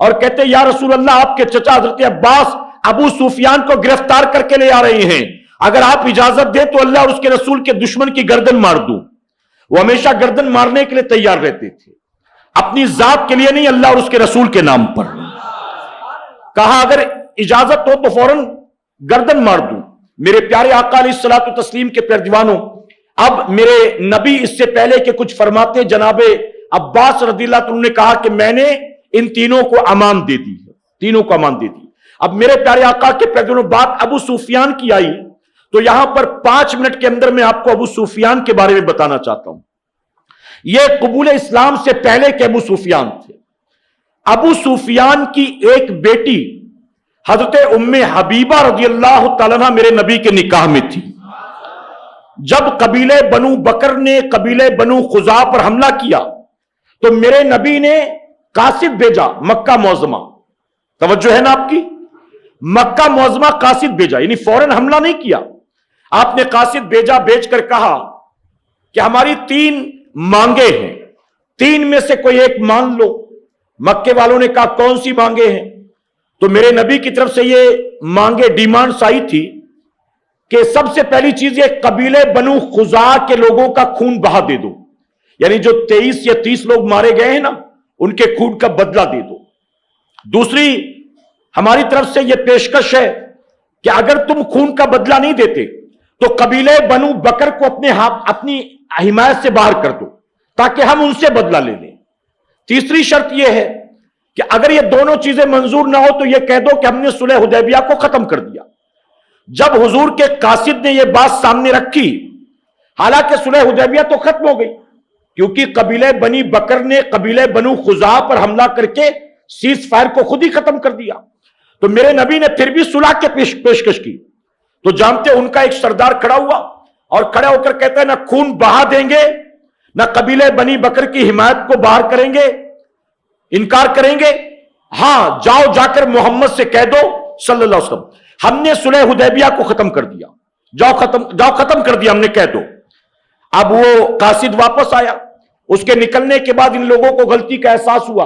اور کہتے یا رسول اللہ آپ کے چچا حضرت عباس ابو سفیان کو گرفتار کر کے لے آ رہے ہیں، اگر آپ اجازت دیں تو اللہ اور اس کے رسول کے دشمن کی گردن مار دوں۔ وہ ہمیشہ گردن مارنے کے لیے تیار رہتے تھے، اپنی ذات کے لیے نہیں، اللہ اور اس کے رسول کے نام پر۔ کہا اگر اجازت ہو تو فوراً گردن مار دوں۔ میرے پیارے آقا علیہ الصلوۃ والتسلیم کے پیارے دیوانوں، اب میرے نبی اس سے پہلے کہ کچھ فرماتے، جناب عباس رضی اللہ عنہ نے کہا کہ میں نے ان تینوں کو امان دے دی ہے، تینوں کو امان دے دی۔ اب میرے پیارے آقا کے پیارے دیوانوں، بات ابو سفیان کی آئی تو یہاں پر 5 منٹ کے اندر میں آپ کو ابو سفیان کے بارے میں بتانا چاہتا ہوں۔ یہ قبول اسلام سے پہلے کے ابو سفیان تھے۔ ابو سفیان کی ایک بیٹی حضرت ام حبیبہ رضی اللہ تعالیٰ عنہ میرے نبی کے نکاح میں تھی۔ جب قبیلے بنو بکر نے قبیلے بنو خزاع پر حملہ کیا تو میرے نبی نے قاصد بھیجا مکہ معظمہ، توجہ ہے نا آپ کی، مکہ معظمہ قاصد بھیجا، یعنی فوراً حملہ نہیں کیا، آپ نے قاصد بھیجا، بھیج کر کہا کہ ہماری 3 مانگے ہیں، 3 میں سے کوئی ایک مان لو۔ مکے والوں نے کہا کون سی مانگے ہیں؟ تو میرے نبی کی طرف سے یہ مانگے ڈیمانڈز آئی تھی کہ سب سے پہلی چیز یہ قبیلے بنو خزاع کے لوگوں کا خون بہا دے دو، یعنی جو 23 یا 30 لوگ مارے گئے ہیں نا ان کے خون کا بدلہ دے دو۔ دوسری ہماری طرف سے یہ پیشکش ہے کہ اگر تم خون کا بدلہ نہیں دیتے تو قبیلے بنو بکر کو اپنی حمایت سے باہر کر دو تاکہ ہم ان سے بدلہ لے لیں۔ تیسری شرط یہ ہے کہ اگر یہ دونوں چیزیں منظور نہ ہو تو یہ کہہ دو کہ ہم نے صلح حدیبیہ کو ختم کر دیا۔ جب حضور کے قاصد نے یہ بات سامنے رکھی، حالانکہ صلح حدیبیہ تو ختم ہو گئی کیونکہ قبیلے بنی بکر نے قبیلے بنو خزاع پر حملہ کر کے سیز فائر کو خود ہی ختم کر دیا، تو میرے نبی نے پھر بھی صلح کے پیشکش کی۔ تو جانتے ان کا ایک سردار کھڑا ہوا اور کھڑا ہو کر کہتا ہے نہ خون بہا دیں گے، نہ قبیلے بنی بکر کی حمایت کو باہر کریں گے، انکار کریں گے، ہاں جاؤ جا کر محمد سے کہہ دو صلی اللہ علیہ وسلم ہم نے صلح حدیبیہ کو ختم کر دیا، جاؤ ختم کر دیا ہم نے، کہہ دو۔ اب وہ قاصد واپس آیا، اس کے نکلنے کے بعد ان لوگوں کو غلطی کا احساس ہوا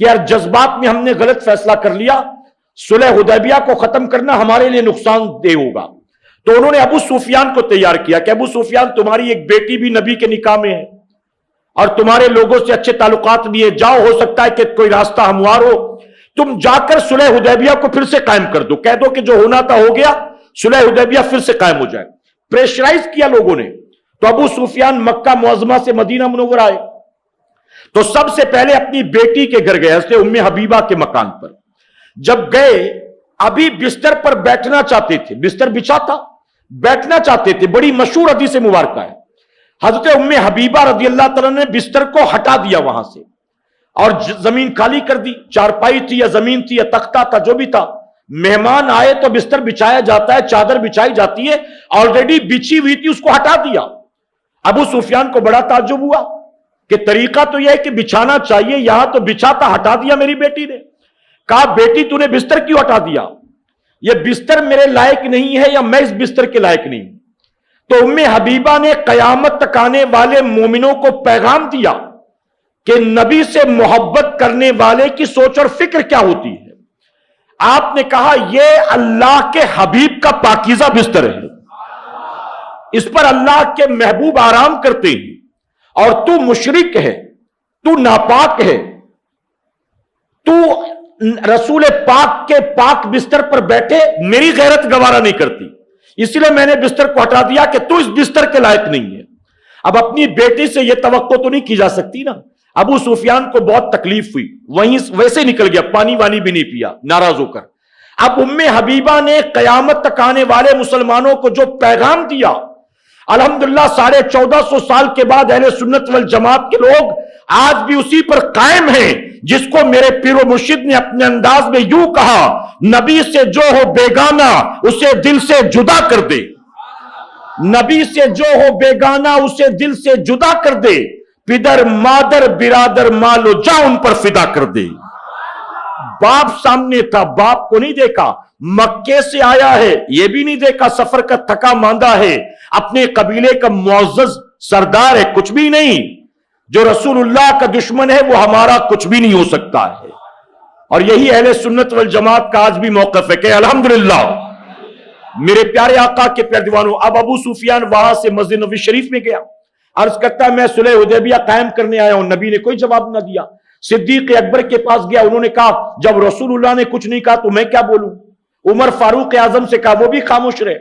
کہ یار جذبات میں ہم نے غلط فیصلہ کر لیا، صلح حدیبیہ کو ختم کرنا ہمارے لیے نقصان دہ ہوگا۔ تو انہوں نے ابو سفیان کو تیار کیا کہ ابو سفیان تمہاری ایک بیٹی بھی نبی کے نکاح میں ہے اور تمہارے لوگوں سے اچھے تعلقات بھی ہے، جاؤ ہو سکتا ہے کہ کوئی راستہ ہموار ہو، تم جا کر صلح حدیبیہ کو پھر سے قائم کر دو، کہہ دو کہ جو ہونا تھا ہو گیا، صلح حدیبیہ پھر سے قائم ہو جائے۔ پریشرائز کیا لوگوں نے۔ تو ابو سفیان مکہ معظمہ سے مدینہ منورہ آئے تو سب سے پہلے اپنی بیٹی کے گھر گئے، حضرت ام حبیبہ کے مکان پر۔ جب گئے ابھی بستر پر بیٹھنا چاہتے تھے، بستر بچھا تھا، بیٹھنا چاہتے تھے، بڑی مشہور حدیث مبارکہ ہے، حضرت ام حبیبہ رضی اللہ تعالیٰ نے بستر کو ہٹا دیا وہاں سے اور زمین خالی کر دی، چارپائی تھی یا زمین تھی یا تختہ تھا جو بھی تھا، مہمان آئے تو بستر بچھایا جاتا ہے، چادر بچھائی جاتی ہے، آلریڈی بچھی ہوئی تھی اس کو ہٹا دیا۔ ابو سفیان کو بڑا تعجب ہوا کہ طریقہ تو یہ ہے کہ بچھانا چاہیے، یہاں تو بچھا تھا، ہٹا دیا میری بیٹی نے۔ کہا بیٹی تو نے بستر کیوں ہٹا دیا؟ یہ بستر میرے لائق نہیں ہے یا میں اس بستر کے لائق نہیں۔ تو ام حبیبہ نے قیامت تک آنے والے مومنوں کو پیغام دیا کہ نبی سے محبت کرنے والے کی سوچ اور فکر کیا ہوتی ہے۔ آپ نے کہا یہ اللہ کے حبیب کا پاکیزہ بستر ہے، اس پر اللہ کے محبوب آرام کرتے ہیں، اور تو مشرک ہے، تو ناپاک ہے، تو رسول پاک کے پاک بستر پر بیٹھے میری غیرت گوارا نہیں کرتی، اس لیے میں نے بستر کو ہٹا دیا کہ تو اس بستر کے لائق نہیں ہے۔ اب اپنی بیٹی سے یہ توقع تو نہیں کی جا سکتی نا۔ ابو سفیان کو بہت تکلیف ہوئی، وہیں ویسے نکل گیا، پانی وانی بھی نہیں پیا ناراض ہو کر۔ اب ام حبیبہ نے قیامت تک آنے والے مسلمانوں کو جو پیغام دیا، الحمدللہ 1450 سال کے بعد اہل سنت والجماعت کے لوگ آج بھی اسی پر قائم ہیں، جس کو میرے پیر و مرشد نے اپنے انداز میں یوں کہا، نبی سے جو ہو بیگانہ اسے دل سے جدا کر دے، نبی سے جو ہو بیگانہ اسے دل سے جدا کر دے، پدر مادر برادر مال و جاں ان پر فدا کر دے۔ باپ سامنے تھا، باپ کو نہیں دیکھا، مکے سے آیا ہے یہ بھی نہیں دیکھا، سفر کا تھکا ماندہ ہے، اپنے قبیلے کا معزز سردار ہے، کچھ بھی نہیں، جو رسول اللہ کا دشمن ہے وہ ہمارا کچھ بھی نہیں ہو سکتا ہے۔ اور یہی اہل سنت والجماعت کا آج بھی موقف ہے کہ الحمدللہ میرے پیارے آقا کے پیارے دیوانوں. اب ابو سفیان وہاں سے مسجد نبوی شریف میں گیا, عرض کرتا ہے میں صلح حدیبیہ قائم کرنے آیا ہوں. نبی نے کوئی جواب نہ دیا. صدیق اکبر کے پاس گیا, انہوں نے کہا جب رسول اللہ نے کچھ نہیں کہا تو میں کیا بولوں. عمر فاروق اعظم سے کہا, وہ بھی خاموش رہے.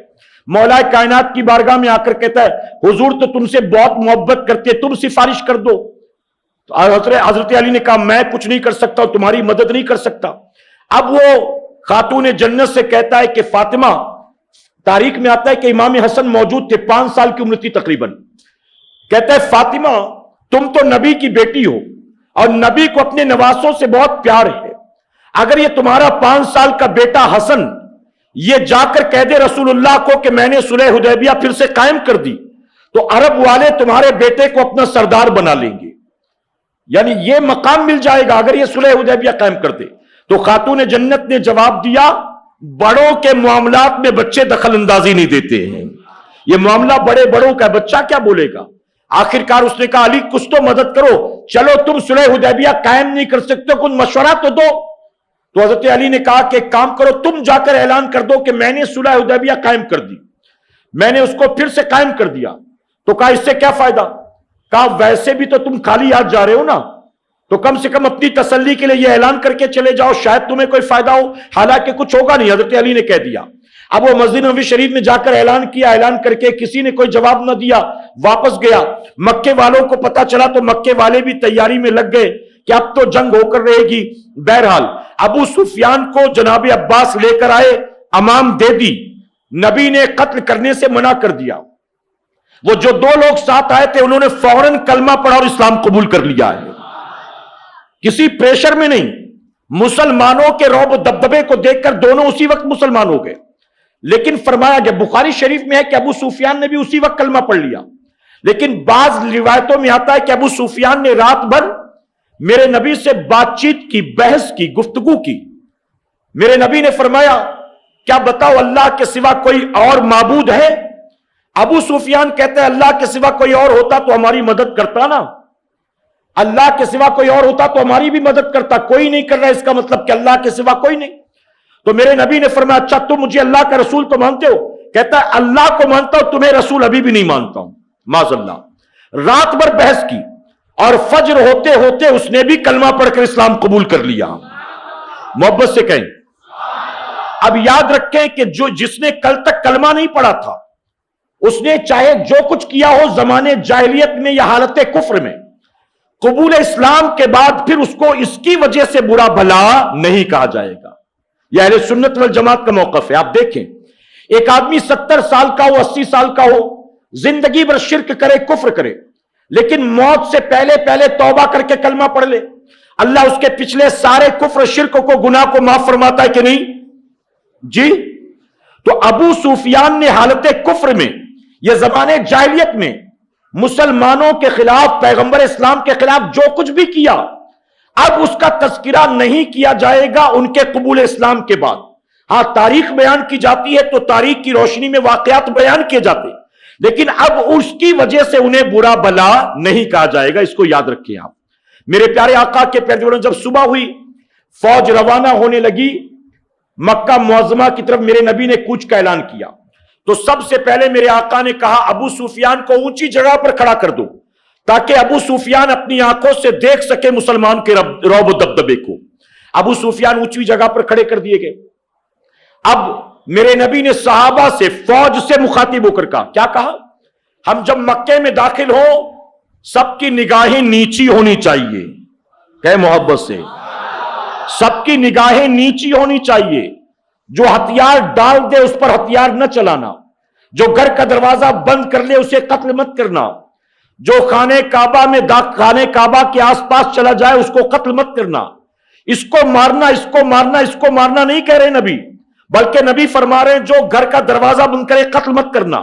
مولا کائنات کی بارگاہ میں آ کر کہتا ہے حضور تو تم سے بہت محبت کرتے, تم سفارش کر دو. تو حضرت علی نے کہا میں کچھ نہیں کر سکتا, تمہاری مدد نہیں کر سکتا. اب وہ خاتون جنت سے کہتا ہے کہ فاطمہ, تاریخ میں آتا ہے کہ امام حسن موجود تھے, 5 سال کی عمر تھی تقریباً. کہتا ہے فاطمہ تم تو نبی کی بیٹی ہو اور نبی کو اپنے نواسوں سے بہت پیار ہے. اگر یہ تمہارا 5 سال کا بیٹا حسن یہ جا کر کہہ دے رسول اللہ کو کہ میں نے صلح حدیبیہ پھر سے قائم کر دی, تو عرب والے تمہارے بیٹے کو اپنا سردار بنا لیں گے, یعنی یہ مقام مل جائے گا اگر یہ صلح حدیبیہ قائم کر دے. تو خاتون جنت نے جواب دیا بڑوں کے معاملات میں بچے دخل اندازی نہیں دیتے ہیں, یہ معاملہ بڑے بڑوں کا, بچہ کیا بولے گا. آخرکار اس نے کہا علی کچھ تو مدد کرو, چلو تم صلح حدیبیہ قائم نہیں کر سکتے کچھ مشورہ تو دو. تو حضرت علی نے کہا کہ ایک کام کرو, تم جا کر اعلان کر دو کہ میں نے صلح حدیبیہ قائم کر دی, میں نے اس کو پھر سے قائم کر دیا. تو کہا اس سے کیا فائدہ. کہا ویسے بھی تو تم خالی ہاتھ جا رہے ہو نا, تو کم سے کم اپنی تسلی کے لیے یہ اعلان کر کے چلے جاؤ, شاید تمہیں کوئی فائدہ ہو, حالانکہ کچھ ہوگا نہیں. حضرت علی نے کہہ دیا. اب وہ مسجد نبوی شریف میں جا کر اعلان کیا, اعلان کر کے کسی نے کوئی جواب نہ دیا, واپس گیا. مکے والوں کو پتا چلا تو مکے والے بھی تیاری میں لگ گئے کہ اب تو جنگ ہو کر رہے گی. بہرحال ابو سفیان کو جناب عباس لے کر آئے, امام دے دی. نبی نے قتل کرنے سے منع کر دیا. وہ جو 2 لوگ ساتھ آئے تھے انہوں نے فوراً کلمہ پڑھا اور اسلام قبول کر لیا ہے, کسی پریشر میں نہیں. مسلمانوں کے رعب و دبدبے کو دیکھ کر دونوں اسی وقت مسلمان ہو گئے. لیکن فرمایا گیا, بخاری شریف میں ہے کہ ابو سفیان نے بھی اسی وقت کلمہ پڑھ لیا. لیکن بعض روایتوں میں آتا ہے کہ ابو سفیان نے رات بھر میرے نبی سے بات چیت کی, بحث کی, گفتگو کی. میرے نبی نے فرمایا کیا بتاؤ اللہ کے سوا کوئی اور معبود ہے. ابو سفیان کہتے ہیں اللہ کے سوا کوئی اور ہوتا تو ہماری مدد کرتا نا, اللہ کے سوا کوئی اور ہوتا تو ہماری بھی مدد کرتا, کوئی نہیں کر رہا, اس کا مطلب کہ اللہ کے سوا کوئی نہیں. تو میرے نبی نے فرمایا اچھا تم مجھے اللہ کا رسول تو مانتے ہو. کہتا ہے اللہ کو مانتا ہوں, تمہیں رسول ابھی بھی نہیں مانتا ہوں. معاذ اللہ. رات بھر بحث کی اور فجر ہوتے ہوتے اس نے بھی کلمہ پڑھ کر اسلام قبول کر لیا. محبت سے کہیں. اب یاد رکھیں کہ جس نے کل تک کلمہ نہیں پڑھا تھا اس نے چاہے جو کچھ کیا ہو زمانے جاہلیت میں یا حالت کفر میں, قبول اسلام کے بعد پھر اس کو اس کی وجہ سے برا بھلا نہیں کہا جائے گا. یہ اہل سنت والجماعت کا موقف ہے. آپ دیکھیں ایک آدمی 70 سال کا ہو, 80 سال کا ہو, زندگی بھر شرک کرے, کفر کرے, لیکن موت سے پہلے توبہ کر کے کلمہ پڑھ لے, اللہ اس کے پچھلے سارے کفر شرک کو گناہ کو معاف فرماتا ہے کہ نہیں جی. تو ابو سفیان نے حالت کفر میں, یہ زمانے جاہلیت میں مسلمانوں کے خلاف, پیغمبر اسلام کے خلاف جو کچھ بھی کیا, اب اس کا تذکرہ نہیں کیا جائے گا ان کے قبول اسلام کے بعد. ہاں تاریخ بیان کی جاتی ہے تو تاریخ کی روشنی میں واقعات بیان کیے جاتے, لیکن اب اس کی وجہ سے انہیں برا بھلا نہیں کہا جائے گا. اس کو یاد رکھیں آپ. میرے پیارے آقا کے پیغمبر جب صبح ہوئی, فوج روانہ ہونے لگی مکہ معظمہ کی طرف, میرے نبی نے کوچ کا اعلان کیا. تو سب سے پہلے میرے آقا نے کہا ابو سفیان کو اونچی جگہ پر کھڑا کر دو تاکہ ابو سفیان اپنی آنکھوں سے دیکھ سکے مسلمان کے رعب و دبدبے کو. ابو سفیان اونچی جگہ پر کھڑے کر دیے گئے. اب میرے نبی نے صحابہ سے, فوج سے مخاطب ہو کر کہا, کیا کہا, ہم جب مکے میں داخل ہو سب کی نگاہیں نیچی ہونی چاہیے. کہ محبت سے سب کی نگاہیں نیچی ہونی چاہیے. جو ہتھیار ڈال دے اس پر ہتھیار نہ چلانا, جو گھر کا دروازہ بند کر لے اسے قتل مت کرنا, جو خانہ کعبہ میں خانہ کعبہ کے آس پاس چلا جائے اس کو قتل مت کرنا. اس کو مارنا, اس کو مارنا, اس کو مارنا نہیں کہہ رہے نبی, بلکہ نبی فرما رہے ہیں جو گھر کا دروازہ بند کرے قتل مت کرنا.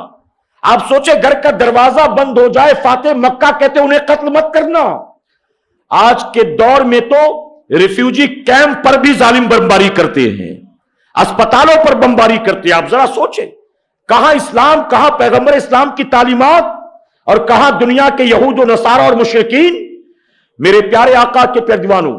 آپ سوچیں گھر کا دروازہ بند ہو جائے, فاتح مکہ کہتے انہیں قتل مت کرنا. آج کے دور میں تو ریفیوجی کیمپ پر بھی ظالم بمباری کرتے ہیں, اسپتالوں پر بمباری کرتے ہیں. آپ ذرا سوچیں کہاں اسلام, کہاں پیغمبر اسلام کی تعلیمات, اور کہاں دنیا کے یہود و نصارہ اور مشرکین. میرے پیارے آقا کے پیارے دیوانوں,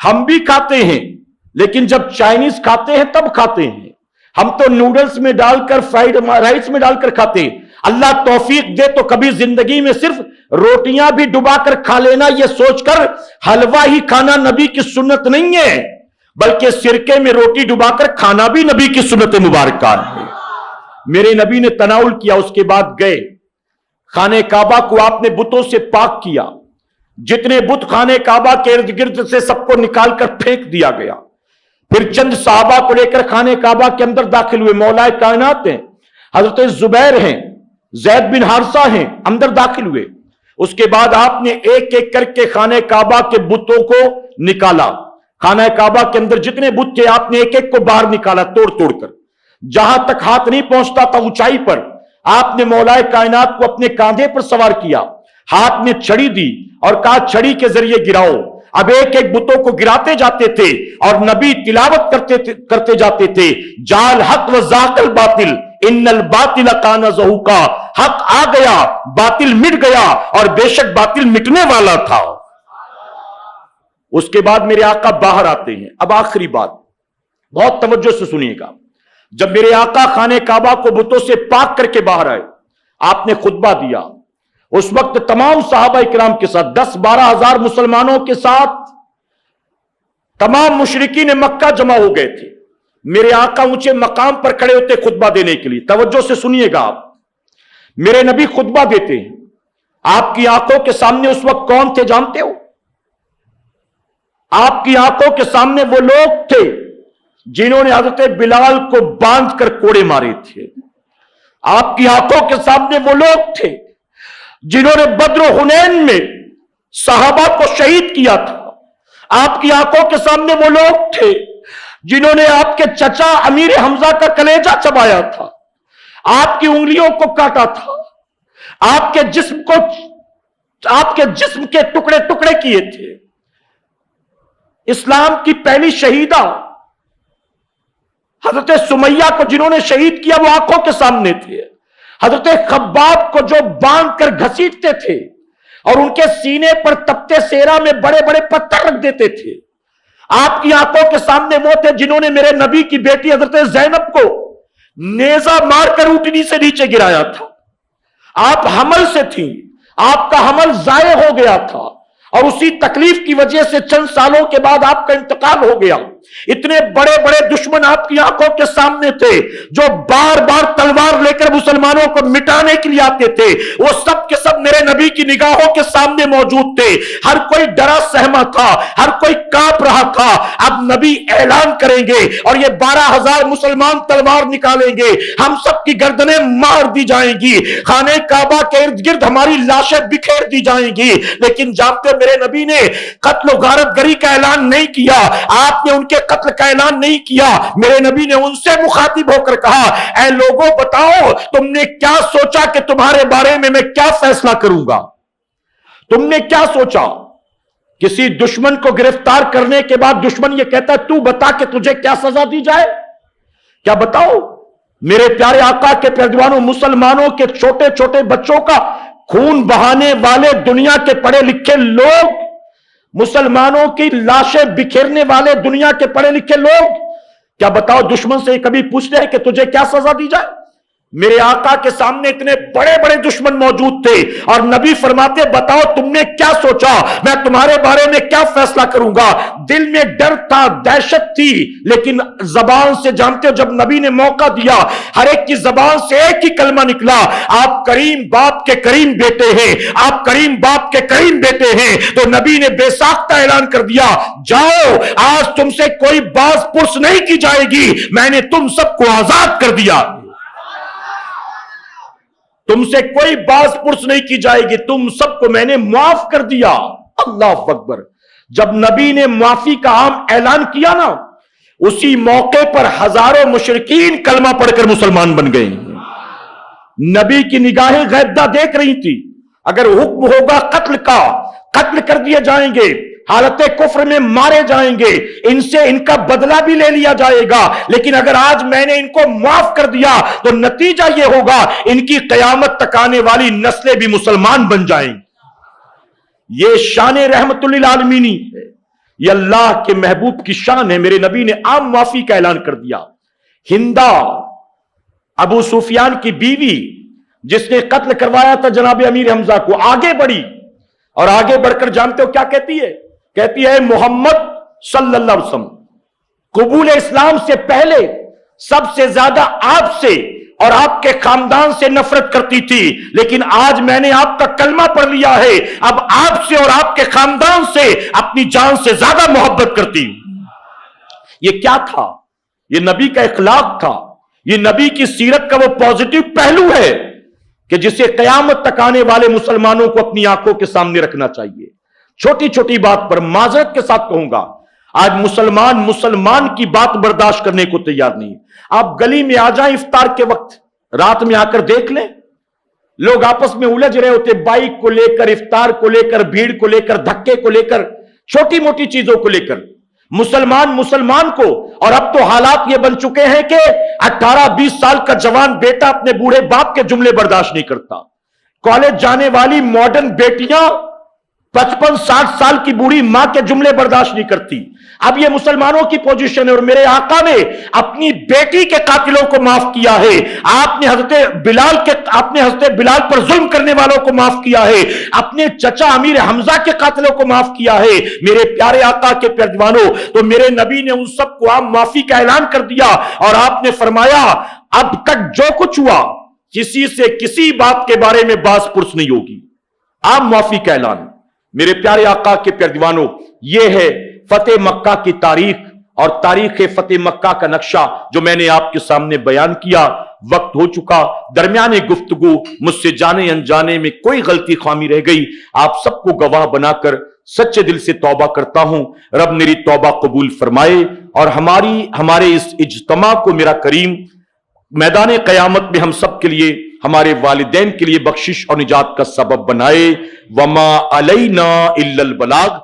ہم بھی کھاتے ہیں لیکن جب چائنیز کھاتے ہیں تب کھاتے ہیں. ہم تو نوڈلز میں ڈال کر فرائیڈ رائس میں ڈال کر کھاتے ہیں. اللہ توفیق دے تو کبھی زندگی میں صرف روٹیاں بھی ڈبا کر کھا لینا یہ سوچ کر حلوہ ہی کھانا نبی کی سنت نہیں ہے بلکہ سرکے میں روٹی ڈبا کر کھانا بھی نبی کی سنت مبارکہ ہے. میرے نبی نے تناول کیا, اس کے بعد گئے خانہ کعبہ کو آپ نے بتوں سے پاک کیا. جتنے بت خانہ کعبہ کے ارد گرد سے سب کو نکال کر پھینک دیا گیا. پھر چند صحابہ کو لے کر خانہ کعبہ کے اندر داخل ہوئے. مولا کائنات ہیں, حضرت زبیر ہیں, زید بن حارثہ ہیں, اندر داخل ہوئے. اس کے بعد آپ نے ایک ایک کر کے خانہ کعبہ کے بتوں کو نکالا. خانہ کعبہ کے اندر جتنے بت تھے آپ نے ایک ایک کو باہر نکالا توڑ توڑ کر. جہاں تک ہاتھ نہیں پہنچتا تھا اونچائی پر آپ نے مولا کائنات کو اپنے کاندھے پر سوار کیا. ہاتھ میں چھڑی دی اور کہا چھڑی کے ذریعے گراؤ. اب ایک ایک بتوں کو گراتے جاتے تھے اور نبی تلاوت کرتے جاتے تھے, جال حق و ذاق الباطل ان الباطل کان زہوقا. حق آ گیا, باطل مٹ گیا اور بے شک باطل مٹنے والا تھا. اس کے بعد میرے آقا باہر آتے ہیں. اب آخری بات بہت توجہ سے سنیے گا. جب میرے آقا خانہ کعبہ کو بتوں سے پاک کر کے باہر آئے آپ نے خطبہ دیا. اس وقت تمام صحابہ اکرام کے ساتھ 10-12 ہزار مسلمانوں کے ساتھ تمام مشرکین مکہ جمع ہو گئے تھے. میرے آقا اونچے مقام پر کھڑے ہوتے خطبہ دینے کے لیے. توجہ سے سنیے گا آپ. میرے نبی خطبہ دیتے ہیں. آپ کی آنکھوں کے سامنے اس وقت کون تھے جانتے ہو؟ آپ کی آنکھوں کے سامنے وہ لوگ تھے جنہوں نے حضرت بلال کو باندھ کر کوڑے مارے تھے. آپ کی آنکھوں کے سامنے وہ لوگ تھے جنہوں نے بدر و حنین میں صحابہ کو شہید کیا تھا. آپ کی آنکھوں کے سامنے وہ لوگ تھے جنہوں نے آپ کے چچا امیر حمزہ کا کلیجہ چبایا تھا, آپ کی انگلیوں کو کاٹا تھا, آپ کے جسم کے ٹکڑے ٹکڑے کیے تھے. اسلام کی پہلی شہیدہ حضرت سمیہ کو جنہوں نے شہید کیا وہ آنکھوں کے سامنے تھے. حضرت خباب کو جو باندھ کر گھسیٹتے تھے اور ان کے سینے پر تپتے سیرا میں بڑے بڑے پتھر رکھ دیتے تھے. آپ کی آنکھوں کے سامنے وہ تھے جنہوں نے میرے نبی کی بیٹی حضرت زینب کو نیزہ مار کر اونٹنی سے نیچے گرایا تھا. آپ حمل سے تھیں, آپ کا حمل ضائع ہو گیا تھا اور اسی تکلیف کی وجہ سے چند سالوں کے بعد آپ کا انتقال ہو گیا. اتنے بڑے بڑے دشمن آپ کی آنکھوں کے سامنے تھے جو بار بار تلوار لے کر مسلمانوں کو مٹانے کے لیے آتے تھے. وہ سب کے سب میرے نبی کی نگاہوں کے سامنے موجود تھے. ہر کوئی ڈرا سہما تھا, ہر کوئی کانپ رہا تھا. اب نبی اعلان کریں گے اور یہ 12,000 مسلمان تلوار نکالیں گے, ہم سب کی گردنیں مار دی جائیں گی, خانہ کعبہ کے ارد گرد ہماری لاشیں بکھیر دی جائیں گی. لیکن جانتے میرے نبی نے قتل و غارت گری کا اعلان نہیں کیا, آپ نے ان کے قتل کا اعلان نہیں کیا. میرے نبی نے ان سے مخاطب ہو کر کہا اے لوگوں بتاؤ تم نے کیا سوچا کہ تمہارے بارے میں کیا فیصلہ کروں گا؟ تم نے کیا سوچا؟ کسی دشمن کو گرفتار کرنے کے بعد دشمن یہ کہتا ہے تو بتا کہ تجھے کیا سزا دی جائے, کیا بتاؤ؟ میرے پیارے آقا کے پیروانوں, مسلمانوں کے چھوٹے چھوٹے بچوں کا خون بہانے والے دنیا کے پڑھے لکھے لوگ, مسلمانوں کی لاشیں بکھیرنے والے دنیا کے پڑھے لکھے لوگ, کیا بتاؤ دشمن سے کبھی پوچھتے ہیں کہ تجھے کیا سزا دی جائے؟ میرے آقا کے سامنے اتنے بڑے بڑے دشمن موجود تھے اور نبی فرماتے بتاؤ تم نے کیا سوچا, میں تمہارے بارے میں کیا فیصلہ کروں گا؟ دل میں ڈر تھا, دہشت تھی, لیکن زبان سے جانتے ہو جب نبی نے موقع دیا ہر ایک کی زبان سے ایک ہی کلمہ نکلا, آپ کریم باپ کے کریم بیٹے ہیں, آپ کریم باپ کے کریم بیٹے ہیں. تو نبی نے بے ساختہ اعلان کر دیا جاؤ آج تم سے کوئی باز پرس نہیں کی جائے گی, میں نے تم سب کو آزاد کر دیا, تم سے کوئی باز پرس نہیں کی جائے گی, تم سب کو میں نے معاف کر دیا. اللہ اکبر. جب نبی نے معافی کا عام اعلان کیا نا, اسی موقع پر ہزاروں مشرکین کلمہ پڑھ کر مسلمان بن گئے. نبی کی نگاہیں غیبدہ دیکھ رہی تھی, اگر حکم ہوگا قتل کا, قتل کر دیے جائیں گے, حالت کفر میں مارے جائیں گے, ان سے ان کا بدلہ بھی لے لیا جائے گا. لیکن اگر آج میں نے ان کو معاف کر دیا تو نتیجہ یہ ہوگا ان کی قیامت تک آنے والی نسلیں بھی مسلمان بن جائیں. یہ شان رحمت للعالمین ہے, یہ اللہ کے محبوب کی شان ہے. میرے نبی نے عام معافی کا اعلان کر دیا. ہندا ابو سفیان کی بیوی جس نے قتل کروایا تھا جناب امیر حمزہ کو, آگے بڑھی اور آگے بڑھ کر جانتے ہو کیا کہتی ہے؟ کہتی ہے محمد صلی اللہ علیہ وسلم قبول اسلام سے پہلے سب سے زیادہ آپ سے اور آپ کے خاندان سے نفرت کرتی تھی, لیکن آج میں نے آپ کا کلمہ پڑھ لیا ہے, اب آپ سے اور آپ کے خاندان سے اپنی جان سے زیادہ محبت کرتی ہوں. یہ کیا تھا؟ یہ نبی کا اخلاق تھا. یہ نبی کی سیرت کا وہ پازیٹو پہلو ہے کہ جسے قیامت تک آنے والے مسلمانوں کو اپنی آنکھوں کے سامنے رکھنا چاہیے. چھوٹی چھوٹی بات پر معذرت کے ساتھ کہوں گا, آج مسلمان کی بات برداشت کرنے کو تیار نہیں. آپ گلی میں آ جائیں افطار کے وقت, رات میں آ کر دیکھ لیں, لوگ آپس میں الجھ رہے ہوتے, بائک کو لے کر, افطار کو لے کر, بھیڑ کو لے کر, دھکے کو لے کر, چھوٹی موٹی چیزوں کو لے کر. مسلمان کو, اور اب تو حالات یہ بن چکے ہیں کہ 18-20 سال کا جوان بیٹا اپنے بوڑھے باپ کے جملے برداشت نہیں کرتا. کالج جانے والی ماڈرن بیٹیاں 55-60 سال کی بوڑھی ماں کے جملے برداشت نہیں کرتی. اب یہ مسلمانوں کی پوزیشن ہے. اور میرے آقا نے اپنی بیٹی کے قاتلوں کو معاف کیا ہے. آپ نے حضرت بلال پر ظلم کرنے والوں کو معاف کیا ہے. اپنے چچا امیر حمزہ کے قاتلوں کو معاف کیا ہے. میرے پیارے آقا کے پیروانوں, تو میرے نبی نے ان سب کو عام معافی کا اعلان کر دیا, اور آپ نے فرمایا اب تک جو کچھ ہوا کسی سے کسی بات کے بارے میں باز پرس نہیں ہوگی. عام معافی کا اعلان. میرے پیارے آقا کے پیروانوں, یہ ہے فتح مکہ کی تاریخ اور تاریخ فتح مکہ کا نقشہ جو میں نے آپ کے سامنے بیان کیا. وقت ہو چکا, درمیان گفتگو مجھ سے جانے انجانے میں کوئی غلطی خامی رہ گئی, آپ سب کو گواہ بنا کر سچے دل سے توبہ کرتا ہوں. رب میری توبہ قبول فرمائے اور ہمارے اس اجتماع کو میرا کریم میدان قیامت میں ہم سب کے لیے, ہمارے والدین کے لیے بخشش اور نجات کا سبب بنائے. وما علینا الا البلاغ.